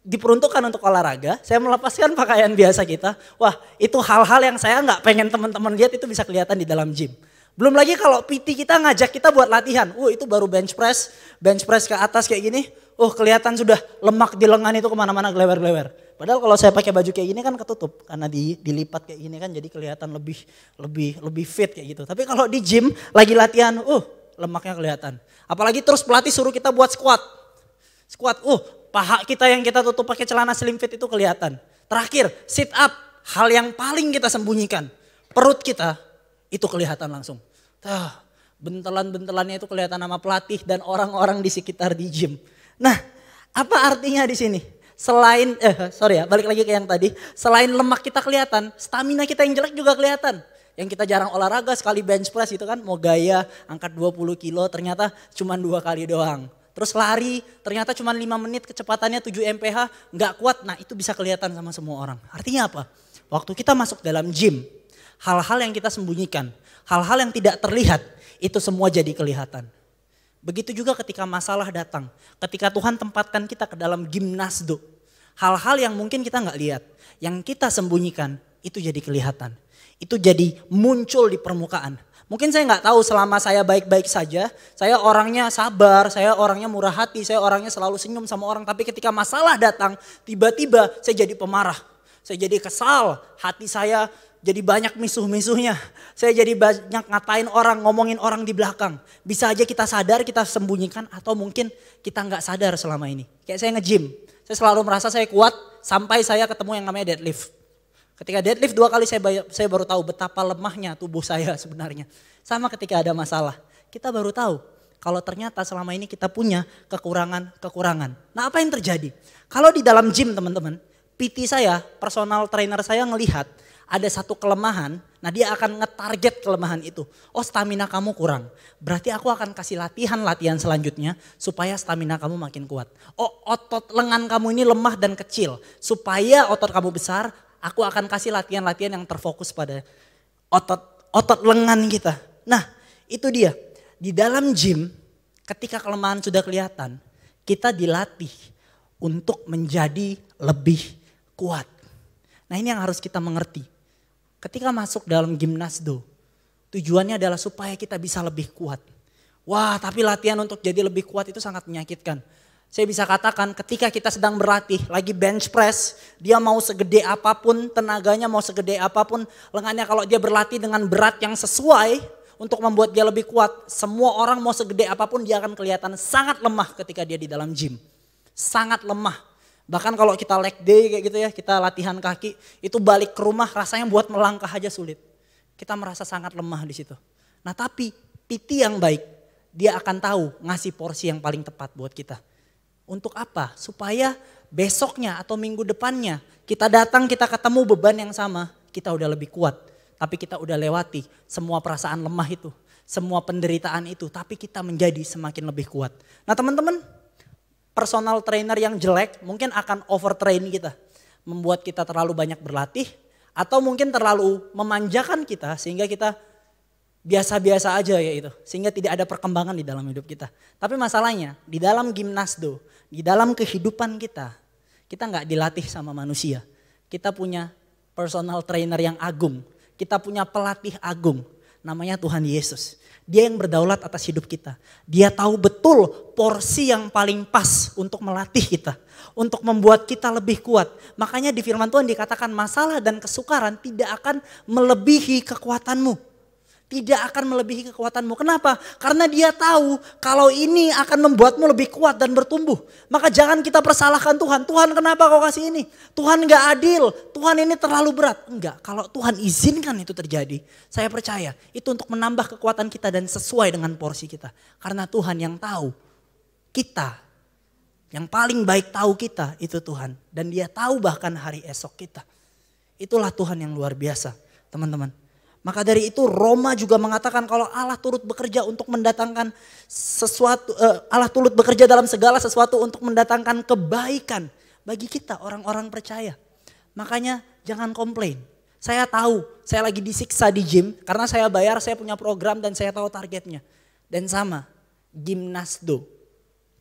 diperuntukkan untuk olahraga, saya melepaskan pakaian biasa kita. Wah itu hal-hal yang saya nggak pengen teman-teman lihat itu bisa kelihatan di dalam gym. Belum lagi kalau PT kita ngajak kita buat latihan, itu baru bench press ke atas kayak gini. Kelihatan sudah lemak di lengan itu kemana-mana gelewer-gelewer. Padahal kalau saya pakai baju kayak gini kan ketutup karena dilipat kayak gini kan jadi kelihatan lebih fit kayak gitu. Tapi kalau di gym lagi latihan, lemaknya kelihatan. Apalagi terus pelatih suruh kita buat squat, paha kita yang kita tutup pakai celana slim fit itu kelihatan. Terakhir, sit up, hal yang paling kita sembunyikan. Perut kita itu kelihatan langsung. Bentelan-bentelannya itu kelihatan nama pelatih dan orang-orang di sekitar di gym. Nah, apa artinya di sini? Selain, balik lagi ke yang tadi. Selain lemak kita kelihatan, stamina kita yang jelek juga kelihatan. Yang kita jarang olahraga, sekali bench press itu kan mau gaya angkat 20 kilo ternyata cuma 2 kali doang. Terus lari ternyata cuma 5 menit kecepatannya 7 mph nggak kuat. Nah itu bisa kelihatan sama semua orang. Artinya apa? Waktu kita masuk dalam gym, hal-hal yang kita sembunyikan, hal-hal yang tidak terlihat itu semua jadi kelihatan. Begitu juga ketika masalah datang, ketika Tuhan tempatkan kita ke dalam gimnasdo. Hal-hal yang mungkin kita nggak lihat, yang kita sembunyikan itu jadi kelihatan. Itu jadi muncul di permukaan. Mungkin saya nggak tahu selama saya baik-baik saja, saya orangnya sabar, saya orangnya murah hati, saya orangnya selalu senyum sama orang. Tapi ketika masalah datang, tiba-tiba saya jadi pemarah, saya jadi kesal, hati saya jadi banyak misuh-misuhnya. Saya jadi banyak ngatain orang, ngomongin orang di belakang. Bisa aja kita sadar, kita sembunyikan atau mungkin kita nggak sadar selama ini. Kayak saya nge-gym, saya selalu merasa saya kuat sampai saya ketemu yang namanya deadlift. Ketika deadlift 2 kali saya baru tahu betapa lemahnya tubuh saya sebenarnya. Sama ketika ada masalah, kita baru tahu kalau ternyata selama ini kita punya kekurangan-kekurangan. Nah apa yang terjadi? Kalau di dalam gym teman-teman, PT saya, personal trainer saya ngelihat ada satu kelemahan, nah dia akan ngetarget kelemahan itu. Oh stamina kamu kurang, berarti aku akan kasih latihan selanjutnya supaya stamina kamu makin kuat. Oh otot lengan kamu ini lemah dan kecil, supaya otot kamu besar, aku akan kasih latihan-latihan yang terfokus pada otot lengan kita. Nah itu dia, di dalam gym ketika kelemahan sudah kelihatan, kita dilatih untuk menjadi lebih kuat. Nah ini yang harus kita mengerti. Ketika masuk dalam gimnasdo, tujuannya adalah supaya kita bisa lebih kuat. Wah tapi latihan untuk jadi lebih kuat itu sangat menyakitkan. Saya bisa katakan ketika kita sedang berlatih, lagi bench press, dia mau segede apapun, tenaganya mau segede apapun, lengannya kalau dia berlatih dengan berat yang sesuai untuk membuat dia lebih kuat, semua orang mau segede apapun dia akan kelihatan sangat lemah ketika dia di dalam gym. Sangat lemah. Bahkan kalau kita leg day kayak gitu ya, kita latihan kaki, itu balik ke rumah rasanya buat melangkah aja sulit. Kita merasa sangat lemah di situ. Nah tapi PT yang baik, dia akan tahu ngasih porsi yang paling tepat buat kita. Untuk apa? Supaya besoknya atau minggu depannya kita datang, kita ketemu beban yang sama, kita udah lebih kuat. Tapi kita udah lewati semua perasaan lemah itu, semua penderitaan itu, tapi kita menjadi semakin lebih kuat. Nah teman-teman, personal trainer yang jelek mungkin akan overtrain kita. Membuat kita terlalu banyak berlatih atau mungkin terlalu memanjakan kita sehingga kita biasa-biasa aja ya itu. Sehingga tidak ada perkembangan di dalam hidup kita. Tapi masalahnya di dalam gimnasdo, di dalam kehidupan kita nggak dilatih sama manusia. Kita punya personal trainer yang agung. Kita punya pelatih agung namanya Tuhan Yesus. Dia yang berdaulat atas hidup kita. Dia tahu betul porsi yang paling pas untuk melatih kita. Untuk membuat kita lebih kuat. Makanya di firman Tuhan dikatakan masalah dan kesukaran tidak akan melebihi kekuatanmu. Tidak akan melebihi kekuatanmu. Kenapa? Karena dia tahu kalau ini akan membuatmu lebih kuat dan bertumbuh. Maka jangan kita persalahkan Tuhan. Tuhan kenapa kau kasih ini? Tuhan gak adil. Tuhan ini terlalu berat. Enggak, kalau Tuhan izinkan itu terjadi. Saya percaya itu untuk menambah kekuatan kita dan sesuai dengan porsi kita. Karena Tuhan yang tahu kita. Yang paling baik tahu kita itu Tuhan. Dan dia tahu bahkan hari esok kita. Itulah Tuhan yang luar biasa teman-teman. Maka dari itu Roma juga mengatakan kalau Allah turut bekerja untuk mendatangkan sesuatu, Allah turut bekerja dalam segala sesuatu untuk mendatangkan kebaikan bagi kita orang-orang percaya. Makanya jangan komplain. Saya tahu saya lagi disiksa di gym karena saya bayar, saya punya program dan saya tahu targetnya. Dan sama gimnasdo,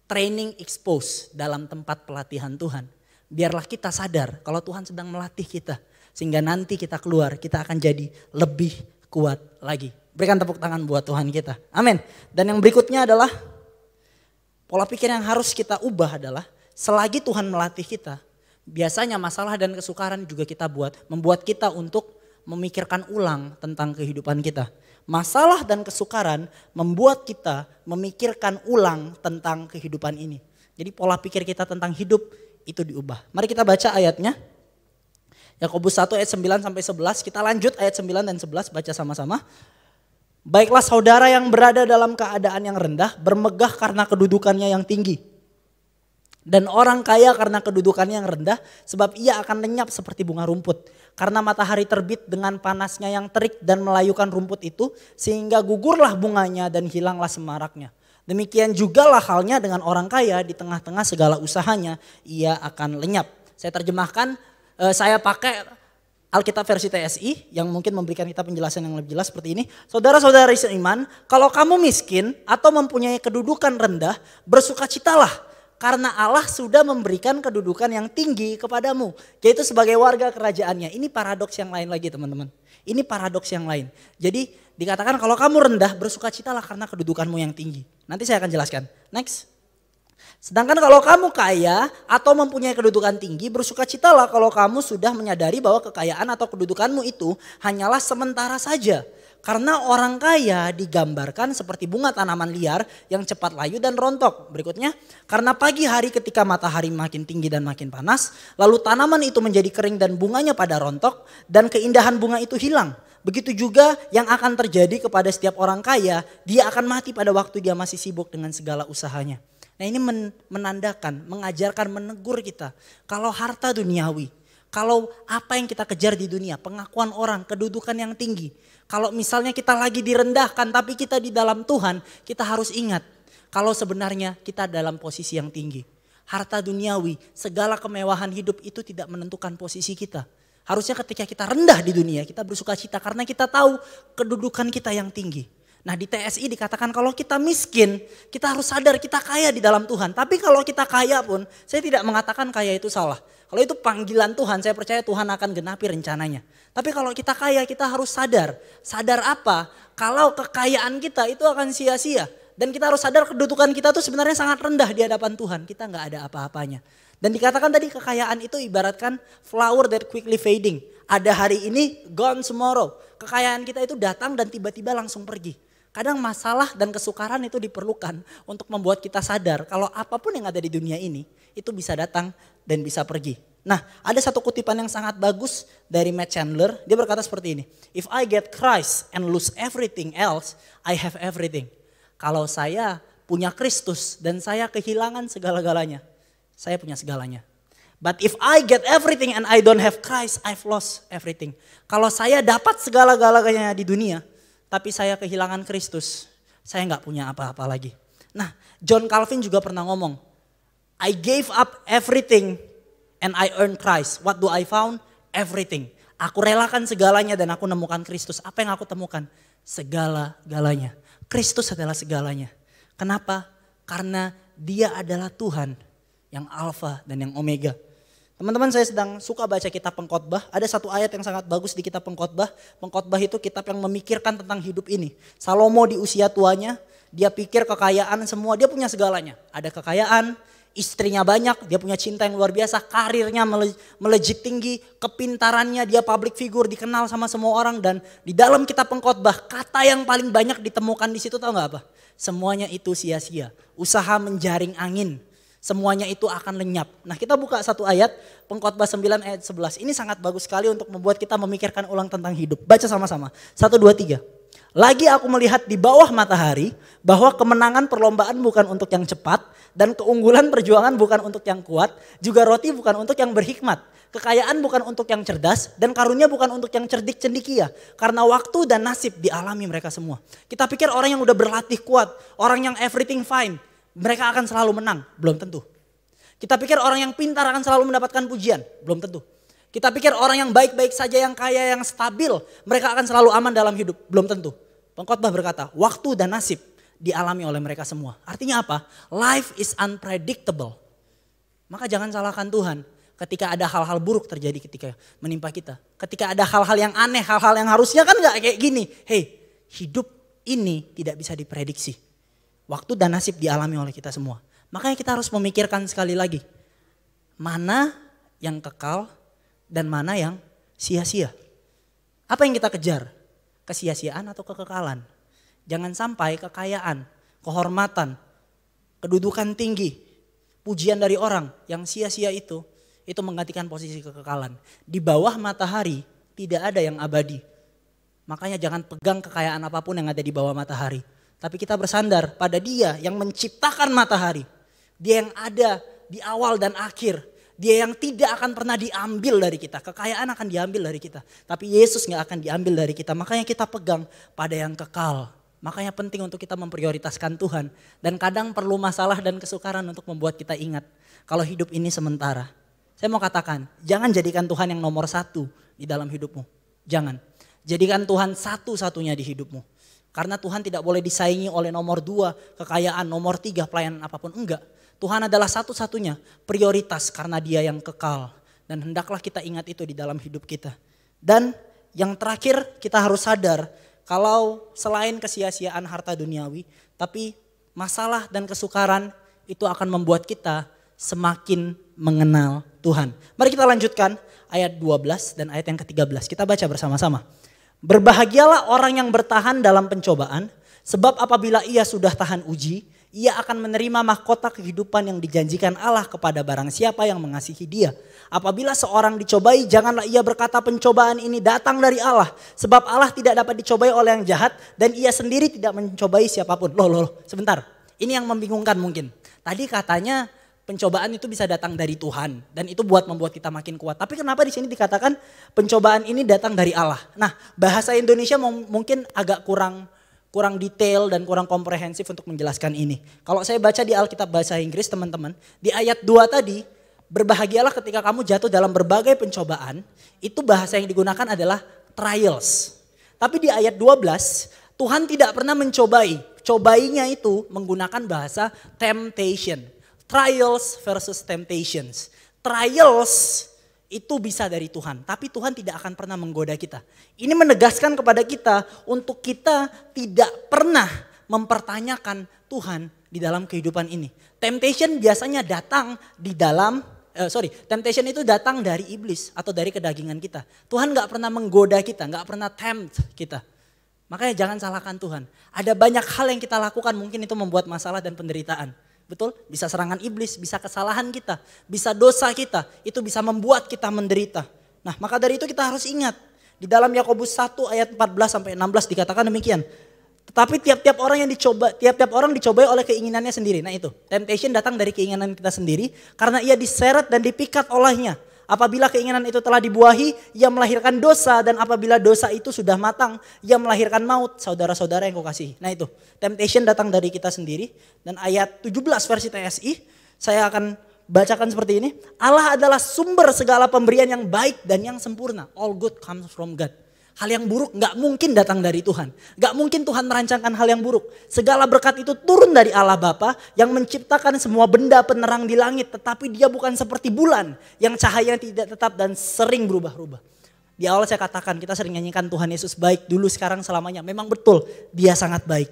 training expose dalam tempat pelatihan Tuhan. Biarlah kita sadar kalau Tuhan sedang melatih kita. Sehingga nanti kita keluar, kita akan jadi lebih kuat lagi. Berikan tepuk tangan buat Tuhan kita. Amin. Dan yang berikutnya adalah pola pikir yang harus kita ubah adalah selagi Tuhan melatih kita, biasanya masalah dan kesukaran juga kita membuat kita untuk memikirkan ulang tentang kehidupan kita. Masalah dan kesukaran membuat kita memikirkan ulang tentang kehidupan ini. Jadi pola pikir kita tentang hidup itu diubah. Mari kita baca ayatnya. Yakobus 1 ayat 9 sampai 11, kita lanjut ayat 9 dan 11 baca sama-sama. Baiklah saudara yang berada dalam keadaan yang rendah bermegah karena kedudukannya yang tinggi. Dan orang kaya karena kedudukannya yang rendah sebab ia akan lenyap seperti bunga rumput. Karena matahari terbit dengan panasnya yang terik dan melayukan rumput itu sehingga gugurlah bunganya dan hilanglah semaraknya. Demikian jugalah halnya dengan orang kaya di tengah-tengah segala usahanya ia akan lenyap. Saya terjemahkan, saya pakai Alkitab versi TSI yang mungkin memberikan kita penjelasan yang lebih jelas seperti ini. Saudara-saudari seiman, kalau kamu miskin atau mempunyai kedudukan rendah, bersukacitalah karena Allah sudah memberikan kedudukan yang tinggi kepadamu, yaitu sebagai warga kerajaannya. Ini paradoks yang lain lagi teman-teman. Ini paradoks yang lain. Jadi dikatakan kalau kamu rendah, bersukacitalah karena kedudukanmu yang tinggi. Nanti saya akan jelaskan. Next. Sedangkan kalau kamu kaya atau mempunyai kedudukan tinggi, bersukacitalah kalau kamu sudah menyadari bahwa kekayaan atau kedudukanmu itu hanyalah sementara saja. Karena orang kaya digambarkan seperti bunga tanaman liar yang cepat layu dan rontok. Berikutnya, karena pagi hari ketika matahari makin tinggi dan makin panas, lalu tanaman itu menjadi kering dan bunganya pada rontok dan keindahan bunga itu hilang. Begitu juga yang akan terjadi kepada setiap orang kaya, dia akan mati pada waktu dia masih sibuk dengan segala usahanya. Nah ini menandakan, mengajarkan, menegur kita. Kalau harta duniawi, kalau apa yang kita kejar di dunia, pengakuan orang, kedudukan yang tinggi. Kalau misalnya kita lagi direndahkan tapi kita di dalam Tuhan, kita harus ingat. Kalau sebenarnya kita dalam posisi yang tinggi. Harta duniawi, segala kemewahan hidup itu tidak menentukan posisi kita. Harusnya ketika kita rendah di dunia, kita bersukacita karena kita tahu kedudukan kita yang tinggi. Nah di TSI dikatakan kalau kita miskin, kita harus sadar kita kaya di dalam Tuhan. Tapi kalau kita kaya pun, saya tidak mengatakan kaya itu salah. Kalau itu panggilan Tuhan, saya percaya Tuhan akan genapi rencananya. Tapi kalau kita kaya, kita harus sadar. Sadar apa? Kalau kekayaan kita itu akan sia-sia. Dan kita harus sadar kedudukan kita itu sebenarnya sangat rendah di hadapan Tuhan. Kita nggak ada apa-apanya. Dan dikatakan tadi kekayaan itu ibaratkan flower that quickly fading. Ada hari ini, gone tomorrow. Kekayaan kita itu datang dan tiba-tiba langsung pergi. Kadang masalah dan kesukaran itu diperlukan untuk membuat kita sadar kalau apapun yang ada di dunia ini itu bisa datang dan bisa pergi. Nah ada satu kutipan yang sangat bagus dari Matt Chandler, dia berkata seperti ini. If I get Christ and lose everything else, I have everything. Kalau saya punya Kristus dan saya kehilangan segala-galanya, saya punya segalanya. But if I get everything and I don't have Christ, I've lost everything. Kalau saya dapat segala-galanya di dunia, tapi saya kehilangan Kristus, saya nggak punya apa-apa lagi. Nah, John Calvin juga pernah ngomong, I gave up everything and I earned Christ. What do I found? Everything. Aku relakan segalanya dan aku nemukan Kristus. Apa yang aku temukan? Segala-galanya. Kristus adalah segalanya. Kenapa? Karena dia adalah Tuhan yang Alfa dan yang Omega. Teman-teman saya sedang suka baca kitab Pengkhotbah. Ada satu ayat yang sangat bagus di kitab Pengkhotbah. Pengkhotbah itu kitab yang memikirkan tentang hidup ini. Salomo di usia tuanya, dia pikir kekayaan semua, dia punya segalanya. Ada kekayaan, istrinya banyak, dia punya cinta yang luar biasa, karirnya melejit tinggi, kepintarannya, dia public figure, dikenal sama semua orang. Dan di dalam kitab Pengkhotbah, kata yang paling banyak ditemukan di situ tahu gak apa? Semuanya itu sia-sia, usaha menjaring angin. Semuanya itu akan lenyap. Nah kita buka satu ayat, Pengkhotbah 9 ayat 11. Ini sangat bagus sekali untuk membuat kita memikirkan ulang tentang hidup. Baca sama-sama. 1, 2, 3. Lagi aku melihat di bawah matahari bahwa kemenangan perlombaan bukan untuk yang cepat dan keunggulan perjuangan bukan untuk yang kuat, juga roti bukan untuk yang berhikmat. Kekayaan bukan untuk yang cerdas dan karunia bukan untuk yang cerdik cendikia. Karena waktu dan nasib dialami mereka semua. Kita pikir orang yang udah berlatih kuat, orang yang everything fine, mereka akan selalu menang, belum tentu. Kita pikir orang yang pintar akan selalu mendapatkan pujian, belum tentu. Kita pikir orang yang baik-baik saja, yang kaya, yang stabil, mereka akan selalu aman dalam hidup, belum tentu. Pengkhotbah berkata, waktu dan nasib dialami oleh mereka semua. Artinya apa? Life is unpredictable. Maka jangan salahkan Tuhan ketika ada hal-hal buruk terjadi ketika menimpa kita. Ketika ada hal-hal yang aneh, hal-hal yang harusnya kan gak kayak gini. Hey, hidup ini tidak bisa diprediksi. Waktu dan nasib dialami oleh kita semua. Makanya kita harus memikirkan sekali lagi. Mana yang kekal dan mana yang sia-sia. Apa yang kita kejar? Kesia-siaan atau kekekalan? Jangan sampai kekayaan, kehormatan, kedudukan tinggi, pujian dari orang yang sia-sia itu menggantikan posisi kekekalan. Di bawah matahari tidak ada yang abadi. Makanya jangan pegang kekayaan apapun yang ada di bawah matahari. Tapi kita bersandar pada Dia yang menciptakan matahari. Dia yang ada di awal dan akhir. Dia yang tidak akan pernah diambil dari kita. Kekayaan akan diambil dari kita. Tapi Yesus gak akan diambil dari kita. Makanya kita pegang pada yang kekal. Makanya penting untuk kita memprioritaskan Tuhan. Dan kadang perlu masalah dan kesukaran untuk membuat kita ingat. Kalau hidup ini sementara. Saya mau katakan, jangan jadikan Tuhan yang nomor 1 di dalam hidupmu. Jangan. Jadikan Tuhan satu-satunya di hidupmu. Karena Tuhan tidak boleh disaingi oleh nomor 2, kekayaan, nomor 3, pelayanan apapun. Enggak. Tuhan adalah satu-satunya prioritas karena Dia yang kekal. Dan hendaklah kita ingat itu di dalam hidup kita. Dan yang terakhir kita harus sadar kalau selain kesia-siaan harta duniawi, tapi masalah dan kesukaran itu akan membuat kita semakin mengenal Tuhan. Mari kita lanjutkan ayat 12 dan ayat yang ke-13. Kita baca bersama-sama. Berbahagialah orang yang bertahan dalam pencobaan, sebab apabila ia sudah tahan uji, ia akan menerima mahkota kehidupan yang dijanjikan Allah kepada barang siapa yang mengasihi Dia. Apabila seorang dicobai, janganlah ia berkata pencobaan ini datang dari Allah. Sebab Allah tidak dapat dicobai oleh yang jahat dan Ia sendiri tidak mencobai siapapun. Loh, sebentar. Ini yang membingungkan mungkin. Tadi katanya pencobaan itu bisa datang dari Tuhan dan itu membuat kita makin kuat. Tapi kenapa di sini dikatakan pencobaan ini datang dari Allah? Nah, bahasa Indonesia mungkin agak kurang detail dan kurang komprehensif untuk menjelaskan ini. Kalau saya baca di Alkitab bahasa Inggris teman-teman, di ayat 2 tadi, berbahagialah ketika kamu jatuh dalam berbagai pencobaan, itu bahasa yang digunakan adalah trials. Tapi di ayat 12, Tuhan tidak pernah mencobai. Cobainya itu menggunakan bahasa temptation. Trials versus temptations. Trials itu bisa dari Tuhan, tapi Tuhan tidak akan pernah menggoda kita. Ini menegaskan kepada kita untuk kita tidak pernah mempertanyakan Tuhan di dalam kehidupan ini. Temptation biasanya datang temptation itu datang dari iblis atau dari kedagingan kita. Tuhan gak pernah menggoda kita, gak pernah tempt kita. Makanya jangan salahkan Tuhan. Ada banyak hal yang kita lakukan mungkin itu membuat masalah dan penderitaan. Betul? Bisa serangan iblis, bisa kesalahan kita, bisa dosa kita. Itu bisa membuat kita menderita. Nah, maka dari itu kita harus ingat. Di dalam Yakobus 1 ayat 14 sampai 16 dikatakan demikian. Tetapi tiap-tiap orang dicobai oleh keinginannya sendiri. Nah itu, temptation datang dari keinginan kita sendiri karena ia diseret dan dipikat olehnya. Apabila keinginan itu telah dibuahi, ia melahirkan dosa, dan apabila dosa itu sudah matang, ia melahirkan maut. Saudara-saudara yang kukasihi. Nah itu, temptation datang dari kita sendiri. Dan ayat 17 versi TSI, saya akan bacakan seperti ini. Allah adalah sumber segala pemberian yang baik dan yang sempurna. All good comes from God. Hal yang buruk gak mungkin datang dari Tuhan. Gak mungkin Tuhan merancangkan hal yang buruk. Segala berkat itu turun dari Allah Bapa yang menciptakan semua benda penerang di langit. Tetapi Dia bukan seperti bulan yang cahaya tidak tetap dan sering berubah-ubah. Di awal saya katakan kita sering nyanyikan Tuhan Yesus baik dulu sekarang selamanya. Memang betul Dia sangat baik.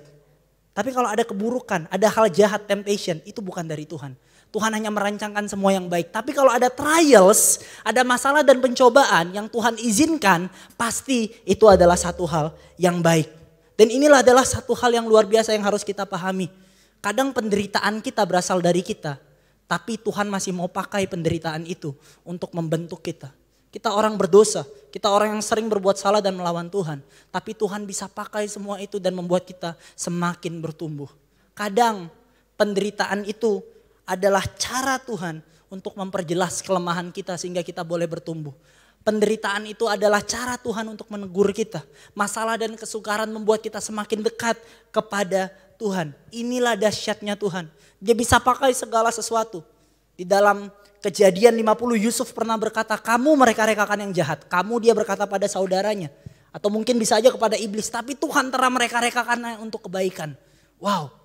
Tapi kalau ada keburukan, ada hal jahat, temptation, itu bukan dari Tuhan. Tuhan hanya merancangkan semua yang baik. Tapi kalau ada trials, ada masalah dan pencobaan yang Tuhan izinkan, pasti itu adalah satu hal yang baik. Dan inilah adalah satu hal yang luar biasa yang harus kita pahami. Kadang penderitaan kita berasal dari kita, tapi Tuhan masih mau pakai penderitaan itu untuk membentuk kita. Kita orang berdosa, kita orang yang sering berbuat salah dan melawan Tuhan. Tapi Tuhan bisa pakai semua itu dan membuat kita semakin bertumbuh. Kadang penderitaan itu adalah cara Tuhan untuk memperjelas kelemahan kita sehingga kita boleh bertumbuh. Penderitaan itu adalah cara Tuhan untuk menegur kita. Masalah dan kesukaran membuat kita semakin dekat kepada Tuhan. Inilah dahsyatnya Tuhan. Dia bisa pakai segala sesuatu. Di dalam Kejadian 50 Yusuf pernah berkata, kamu mereka-rekakan yang jahat. Kamu dia berkata pada saudaranya. Atau mungkin bisa aja kepada iblis. Tapi Tuhan telah mereka-rekakannya untuk kebaikan. Wow.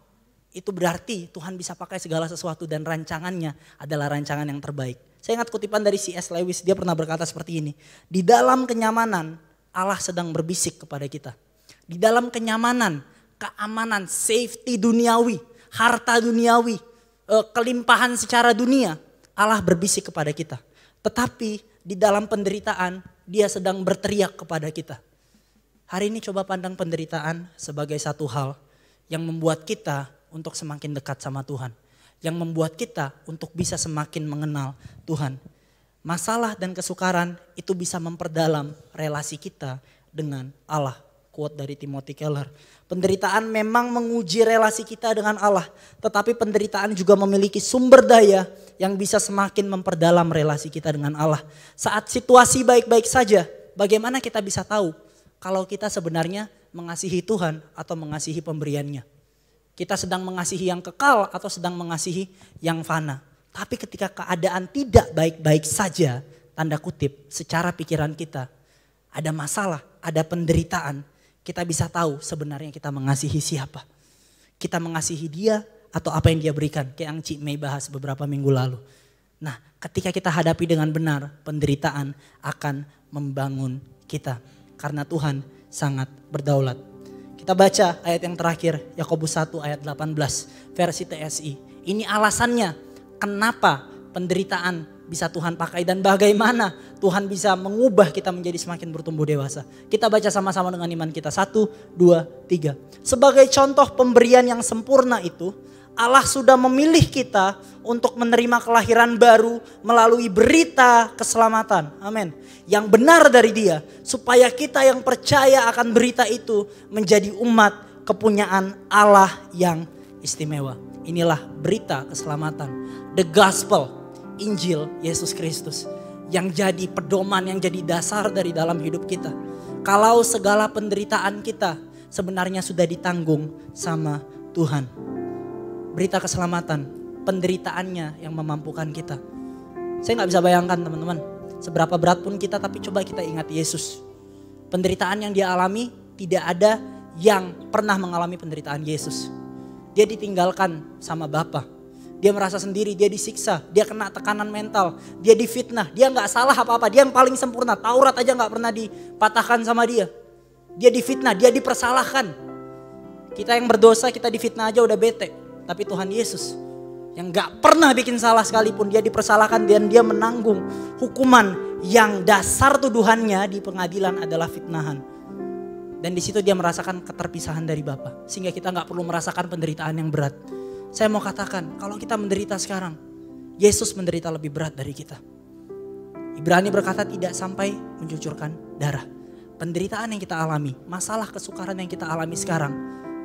Itu berarti Tuhan bisa pakai segala sesuatu dan rancangannya adalah rancangan yang terbaik. Saya ingat kutipan dari C.S. Lewis, dia pernah berkata seperti ini. Di dalam kenyamanan Allah sedang berbisik kepada kita. Di dalam kenyamanan, keamanan, safety duniawi, harta duniawi, kelimpahan secara dunia, Allah berbisik kepada kita. Tetapi di dalam penderitaan Dia sedang berteriak kepada kita. Hari ini coba pandang penderitaan sebagai satu hal yang membuat kita untuk semakin dekat sama Tuhan. Yang membuat kita untuk bisa semakin mengenal Tuhan. Masalah dan kesukaran itu bisa memperdalam relasi kita dengan Allah. Quote dari Timothy Keller. Penderitaan memang menguji relasi kita dengan Allah. Tetapi penderitaan juga memiliki sumber daya yang bisa semakin memperdalam relasi kita dengan Allah. Saat situasi baik-baik saja, bagaimana kita bisa tahu kalau kita sebenarnya mengasihi Tuhan atau mengasihi pemberiannya. Kita sedang mengasihi yang kekal atau sedang mengasihi yang fana. Tapi ketika keadaan tidak baik-baik saja, tanda kutip, secara pikiran kita ada masalah, ada penderitaan, kita bisa tahu sebenarnya kita mengasihi siapa. Kita mengasihi dia atau apa yang dia berikan, kayak yang Cik Mei bahas beberapa minggu lalu. Nah, ketika kita hadapi dengan benar, penderitaan akan membangun kita. Karena Tuhan sangat berdaulat. Kita baca ayat yang terakhir, Yakobus 1 ayat 18 versi TSI. Ini alasannya kenapa penderitaan bisa Tuhan pakai dan bagaimana Tuhan bisa mengubah kita menjadi semakin bertumbuh dewasa. Kita baca sama-sama dengan iman kita. 1, 2, 3. Sebagai contoh pemberian yang sempurna itu, Allah sudah memilih kita untuk menerima kelahiran baru melalui berita keselamatan. Amin. Yang benar dari Dia, supaya kita yang percaya akan berita itu menjadi umat kepunyaan Allah yang istimewa. Inilah berita keselamatan, the gospel, Injil Yesus Kristus, yang jadi pedoman, yang jadi dasar dari dalam hidup kita. Kalau segala penderitaan kita sebenarnya sudah ditanggung sama Tuhan. Berita keselamatan, penderitaannya yang memampukan kita. Saya gak bisa bayangkan teman-teman, seberapa berat pun kita, tapi coba kita ingat Yesus. Penderitaan yang dia alami, tidak ada yang pernah mengalami penderitaan Yesus. Dia ditinggalkan sama Bapa. Dia merasa sendiri, dia disiksa, dia kena tekanan mental, dia difitnah, dia gak salah apa-apa, dia yang paling sempurna. Taurat aja gak pernah dipatahkan sama dia. Dia difitnah, dia dipersalahkan. Kita yang berdosa, kita difitnah aja udah bete. Tapi Tuhan Yesus yang gak pernah bikin salah sekalipun, dia dipersalahkan dan dia menanggung hukuman yang dasar tuduhannya di pengadilan adalah fitnahan. Dan di situ dia merasakan keterpisahan dari Bapa, sehingga kita gak perlu merasakan penderitaan yang berat. Saya mau katakan, kalau kita menderita sekarang, Yesus menderita lebih berat dari kita. Ibrani berkata tidak sampai mencucurkan darah. Penderitaan yang kita alami, masalah kesukaran yang kita alami sekarang,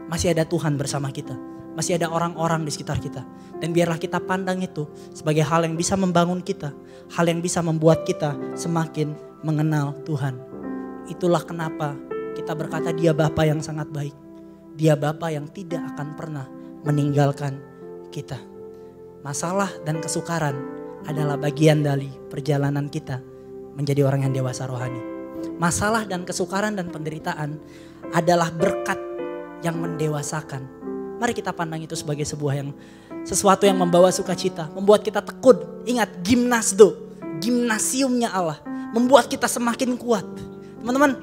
masih ada Tuhan bersama kita. Masih ada orang-orang di sekitar kita. Dan biarlah kita pandang itu sebagai hal yang bisa membangun kita. Hal yang bisa membuat kita semakin mengenal Tuhan. Itulah kenapa kita berkata dia Bapa yang sangat baik. Dia Bapa yang tidak akan pernah meninggalkan kita. Masalah dan kesukaran adalah bagian dari perjalanan kita menjadi orang yang dewasa rohani. Masalah dan kesukaran dan penderitaan adalah berkat yang mendewasakan. Mari kita pandang itu sebagai sesuatu yang membawa sukacita, membuat kita tekun. Ingat, gimnasiumnya Allah, membuat kita semakin kuat. Teman-teman,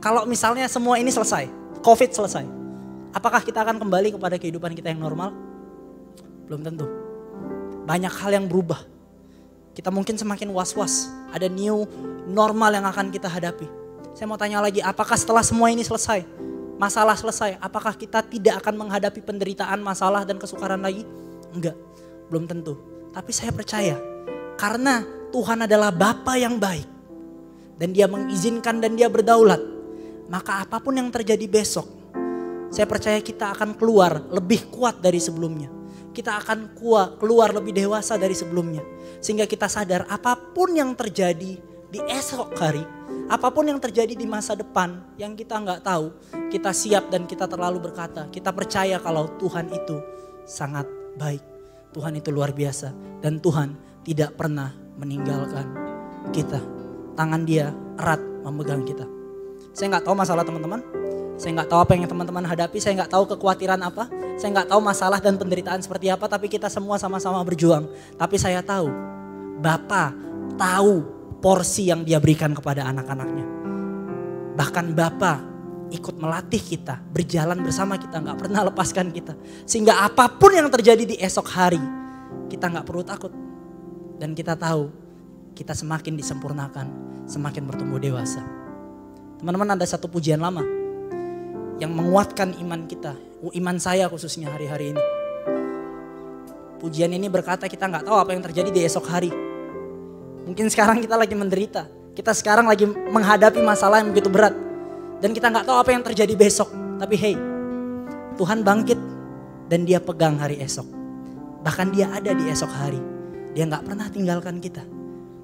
kalau misalnya semua ini selesai, COVID selesai, apakah kita akan kembali kepada kehidupan kita yang normal? Belum tentu. Banyak hal yang berubah. Kita mungkin semakin was-was, ada new normal yang akan kita hadapi. Saya mau tanya lagi, apakah setelah semua ini selesai, masalah selesai, apakah kita tidak akan menghadapi penderitaan, masalah dan kesukaran lagi? Enggak, belum tentu. Tapi saya percaya karena Tuhan adalah Bapa yang baik dan dia mengizinkan dan dia berdaulat, maka apapun yang terjadi besok, saya percaya kita akan keluar lebih kuat dari sebelumnya. Kita akan keluar lebih dewasa dari sebelumnya. Sehingga kita sadar apapun yang terjadi di esok hari, apapun yang terjadi di masa depan yang kita nggak tahu, kita siap dan kita terlalu berkata, kita percaya kalau Tuhan itu sangat baik. Tuhan itu luar biasa dan Tuhan tidak pernah meninggalkan kita. Tangan dia erat memegang kita. Saya nggak tahu masalah teman-teman, saya nggak tahu apa yang teman-teman hadapi, saya nggak tahu kekhawatiran apa, saya nggak tahu masalah dan penderitaan seperti apa, tapi kita semua sama-sama berjuang. Tapi saya tahu, Bapa tahu porsi yang dia berikan kepada anak-anaknya. Bahkan Bapa ikut melatih kita, berjalan bersama kita, gak pernah lepaskan kita. Sehingga apapun yang terjadi di esok hari, kita gak perlu takut. Dan kita tahu, kita semakin disempurnakan, semakin bertumbuh dewasa. Teman-teman, ada satu pujian lama yang menguatkan iman kita, iman saya khususnya hari-hari ini. Pujian ini berkata kita gak tahu apa yang terjadi di esok hari. Mungkin sekarang kita lagi menderita. Kita sekarang lagi menghadapi masalah yang begitu berat. Dan kita gak tahu apa yang terjadi besok. Tapi hey, Tuhan bangkit dan dia pegang hari esok. Bahkan dia ada di esok hari. Dia gak pernah tinggalkan kita.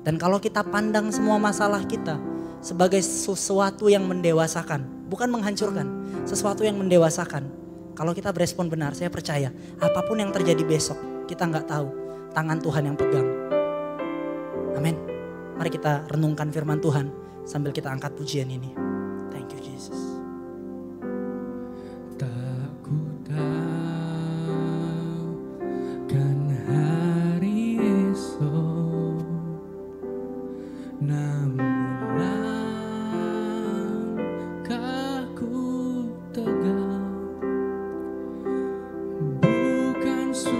Dan kalau kita pandang semua masalah kita sebagai sesuatu yang mendewasakan, bukan menghancurkan, sesuatu yang mendewasakan. Kalau kita berespon benar, saya percaya apapun yang terjadi besok, kita gak tahu tangan Tuhan yang pegang. Amin. Mari kita renungkan firman Tuhan sambil kita angkat pujian ini. Thank you Jesus. Tak ku tahu kan hari esok, namun langkahku tegak, bukan surya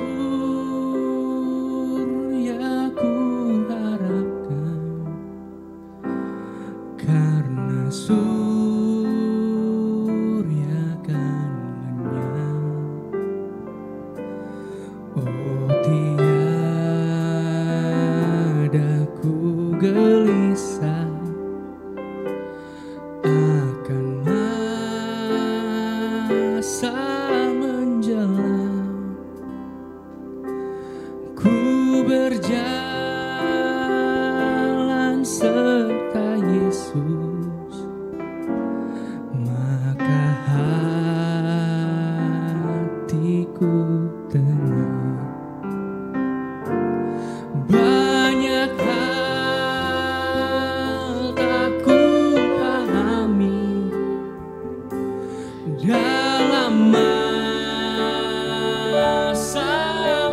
ku harapkan, karena surya kan lenyap. Oh tiada ku gelisah akan masa menjelang. Ku berjalan serta Yesus, maka hatiku tenang. Banyak hal tak ku pahami dalam masa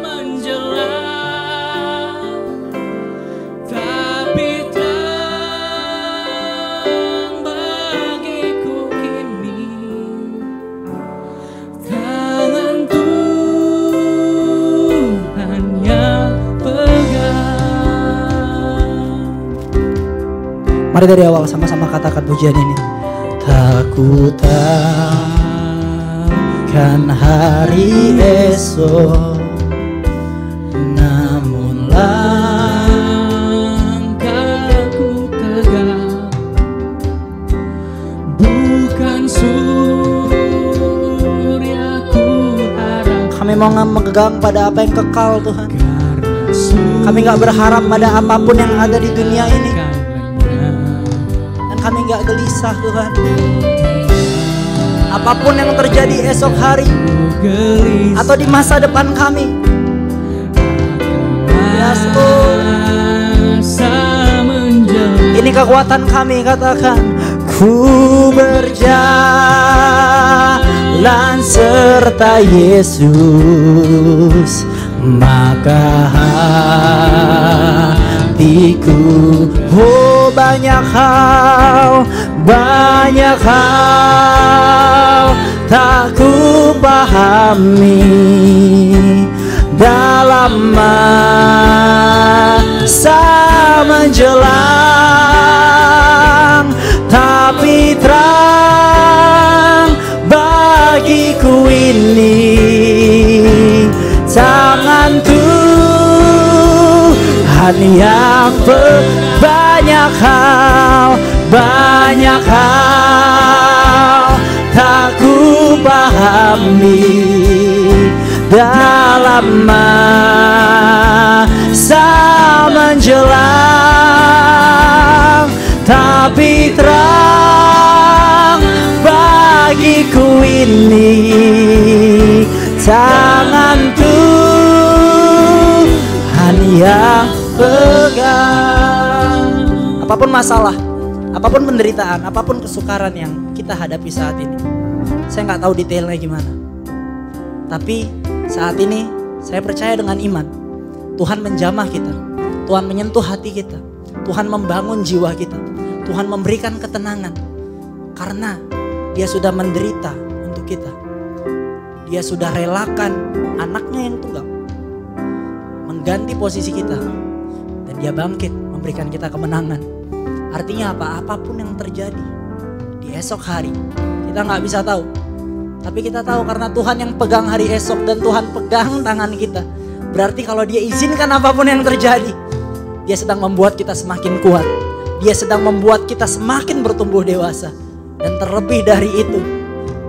menjelang, tapi terang bagiku kini tangan Tuhan yang pegang. Mari dari awal sama-sama katakan pujian ini. Tak ku tahu kan hari esok, namun langkahku tegak, bukan surya ku harap, kami mau memegang pada apa yang kekal Tuhan. karena Kami gak berharap pada apapun yang ada di dunia ini. surya lenyap. Dan kami gak gelisah Tuhan. Apapun yang terjadi esok hari Gelisah atau di masa depan kami, Yes, Lord. masa menjelang. ini kekuatan kami. Katakan, ku berjalan serta Yesus, maka hatiku, oh banyak hal tak ku pahami dalam masa menjelang, tapi terang bagiku ini tangan Tuhan yang banyak hal tak ku pahami dalam masa menjelang, tapi terang bagiku ini tangan Tuhan yang pegang. Apapun masalah, apapun penderitaan, apapun kesukaran yang kita hadapi saat ini, saya nggak tahu detailnya gimana. Tapi saat ini saya percaya dengan iman, Tuhan menjamah kita, Tuhan menyentuh hati kita, Tuhan membangun jiwa kita, Tuhan memberikan ketenangan. Karena Dia sudah menderita untuk kita. Dia sudah relakan anaknya yang tunggal mengganti posisi kita. Dan Dia bangkit memberikan kita kemenangan. Artinya apa? Apapun yang terjadi di esok hari, kita gak bisa tahu. Tapi kita tahu karena Tuhan yang pegang hari esok dan Tuhan pegang tangan kita. Berarti kalau Dia izinkan apapun yang terjadi, Dia sedang membuat kita semakin kuat. Dia sedang membuat kita semakin bertumbuh dewasa. Dan terlebih dari itu,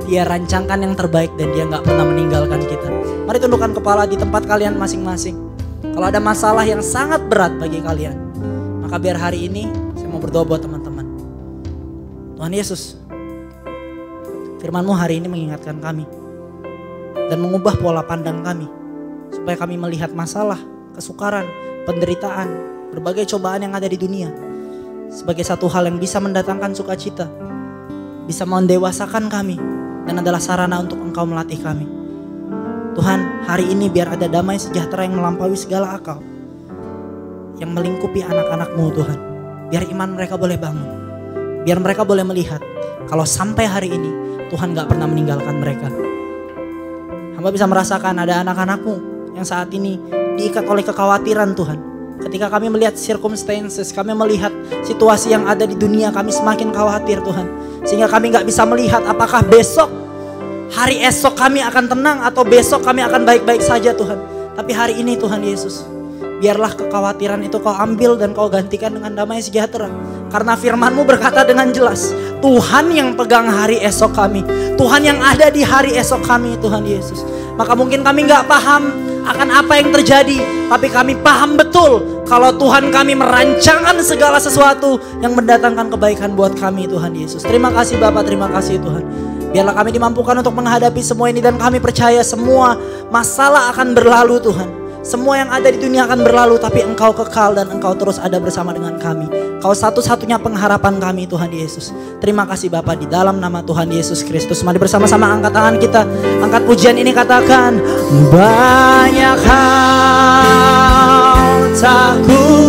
Dia rancangkan yang terbaik dan Dia gak pernah meninggalkan kita. Mari tundukkan kepala di tempat kalian masing-masing. Kalau ada masalah yang sangat berat bagi kalian, maka biar hari ini saya mau berdoa buat teman-teman. Tuhan Yesus, firman-Mu hari ini mengingatkan kami dan mengubah pola pandang kami, supaya kami melihat masalah, kesukaran, penderitaan, berbagai cobaan yang ada di dunia sebagai satu hal yang bisa mendatangkan sukacita, bisa mendewasakan kami, dan adalah sarana untuk Engkau melatih kami. Tuhan, hari ini biar ada damai sejahtera yang melampaui segala akal, yang melingkupi anak-anak-Mu Tuhan. Biar iman mereka boleh bangun, biar mereka boleh melihat kalau sampai hari ini Tuhan gak pernah meninggalkan mereka. Hamba bisa merasakan ada anak-anak-Mu yang saat ini diikat oleh kekhawatiran Tuhan. Ketika kami melihat circumstances, kami melihat situasi yang ada di dunia, kami semakin khawatir Tuhan. Sehingga kami gak bisa melihat apakah besok, hari esok kami akan tenang atau besok kami akan baik-baik saja Tuhan. Tapi hari ini Tuhan Yesus, biarlah kekhawatiran itu Kau ambil dan Kau gantikan dengan damai sejahtera. Karena firman-Mu berkata dengan jelas, Tuhan yang pegang hari esok kami, Tuhan yang ada di hari esok kami Tuhan Yesus. Maka mungkin kami gak paham akan apa yang terjadi, tapi kami paham betul kalau Tuhan kami merancangkan segala sesuatu yang mendatangkan kebaikan buat kami Tuhan Yesus. Terima kasih Bapa, terima kasih Tuhan. Biarlah kami dimampukan untuk menghadapi semua ini, dan kami percaya semua masalah akan berlalu Tuhan. Semua yang ada di dunia akan berlalu, tapi Engkau kekal dan Engkau terus ada bersama dengan kami. Kau satu-satunya pengharapan kami Tuhan Yesus. Terima kasih Bapa, di dalam nama Tuhan Yesus Kristus. Mari bersama-sama angkat tangan kita, angkat pujian ini, katakan, banyak hal tak ku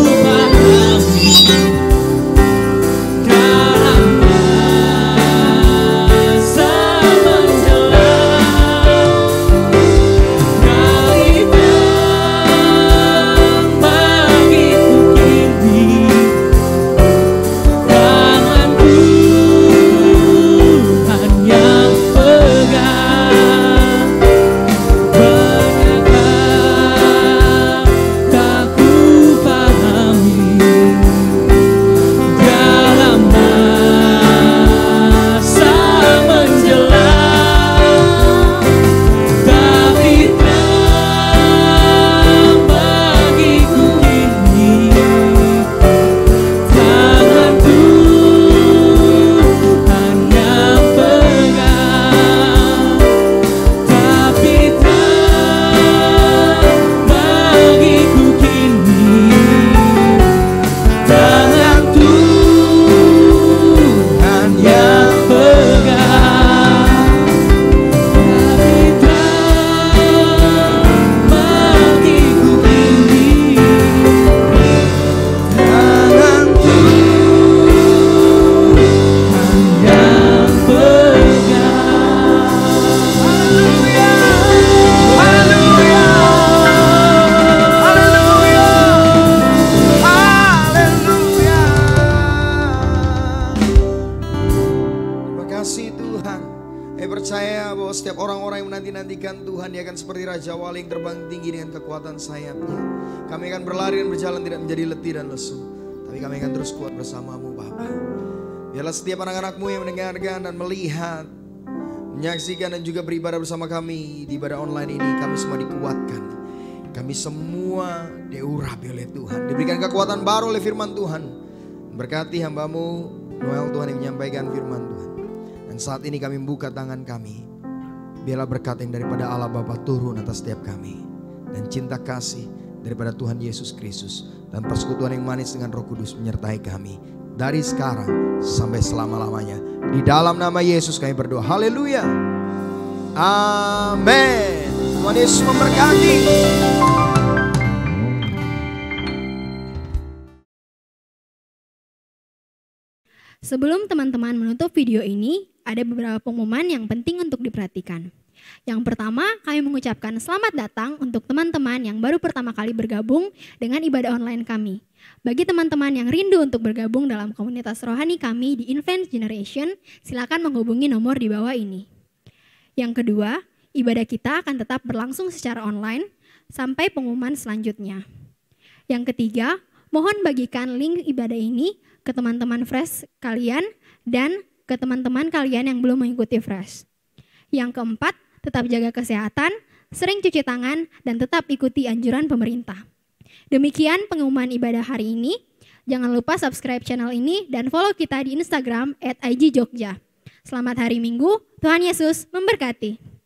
menanti-nantikan Tuhan, Dia akan seperti Raja Wali yang terbang tinggi dengan kekuatan sayapnya. Kami akan berlari dan berjalan tidak menjadi letih dan lesu, tapi kami akan terus kuat bersama-Mu Bapa. Biarlah setiap anak-anak-Mu yang mendengarkan dan melihat, menyaksikan dan juga beribadah bersama kami di ibadah online ini, kami semua dikuatkan. Kami semua diurapi oleh Tuhan, diberikan kekuatan baru oleh firman Tuhan. Berkati hamba-Mu Noel Tuhan yang menyampaikan firman Tuhan. Dan saat ini kami membuka tangan kami. Biarlah berkat yang daripada Allah Bapa turun atas setiap kami. Dan cinta kasih daripada Tuhan Yesus Kristus dan persekutuan yang manis dengan Roh Kudus menyertai kami dari sekarang sampai selama-lamanya. Di dalam nama Yesus kami berdoa. Haleluya. Amin. Tuhan Yesus memberkati. Sebelum teman-teman menutup video ini, ada beberapa pengumuman yang penting untuk diperhatikan. Yang pertama, kami mengucapkan selamat datang untuk teman-teman yang baru pertama kali bergabung dengan ibadah online kami. Bagi teman-teman yang rindu untuk bergabung dalam komunitas rohani kami di Advent Generation, silakan menghubungi nomor di bawah ini. Yang kedua, ibadah kita akan tetap berlangsung secara online sampai pengumuman selanjutnya. Yang ketiga, mohon bagikan link ibadah ini ke teman-teman fresh kalian dan ke teman-teman kalian yang belum mengikuti Fresh. Yang keempat, tetap jaga kesehatan, sering cuci tangan, dan tetap ikuti anjuran pemerintah. Demikian pengumuman ibadah hari ini. Jangan lupa subscribe channel ini dan follow kita di Instagram @igjogja. Selamat hari Minggu, Tuhan Yesus memberkati.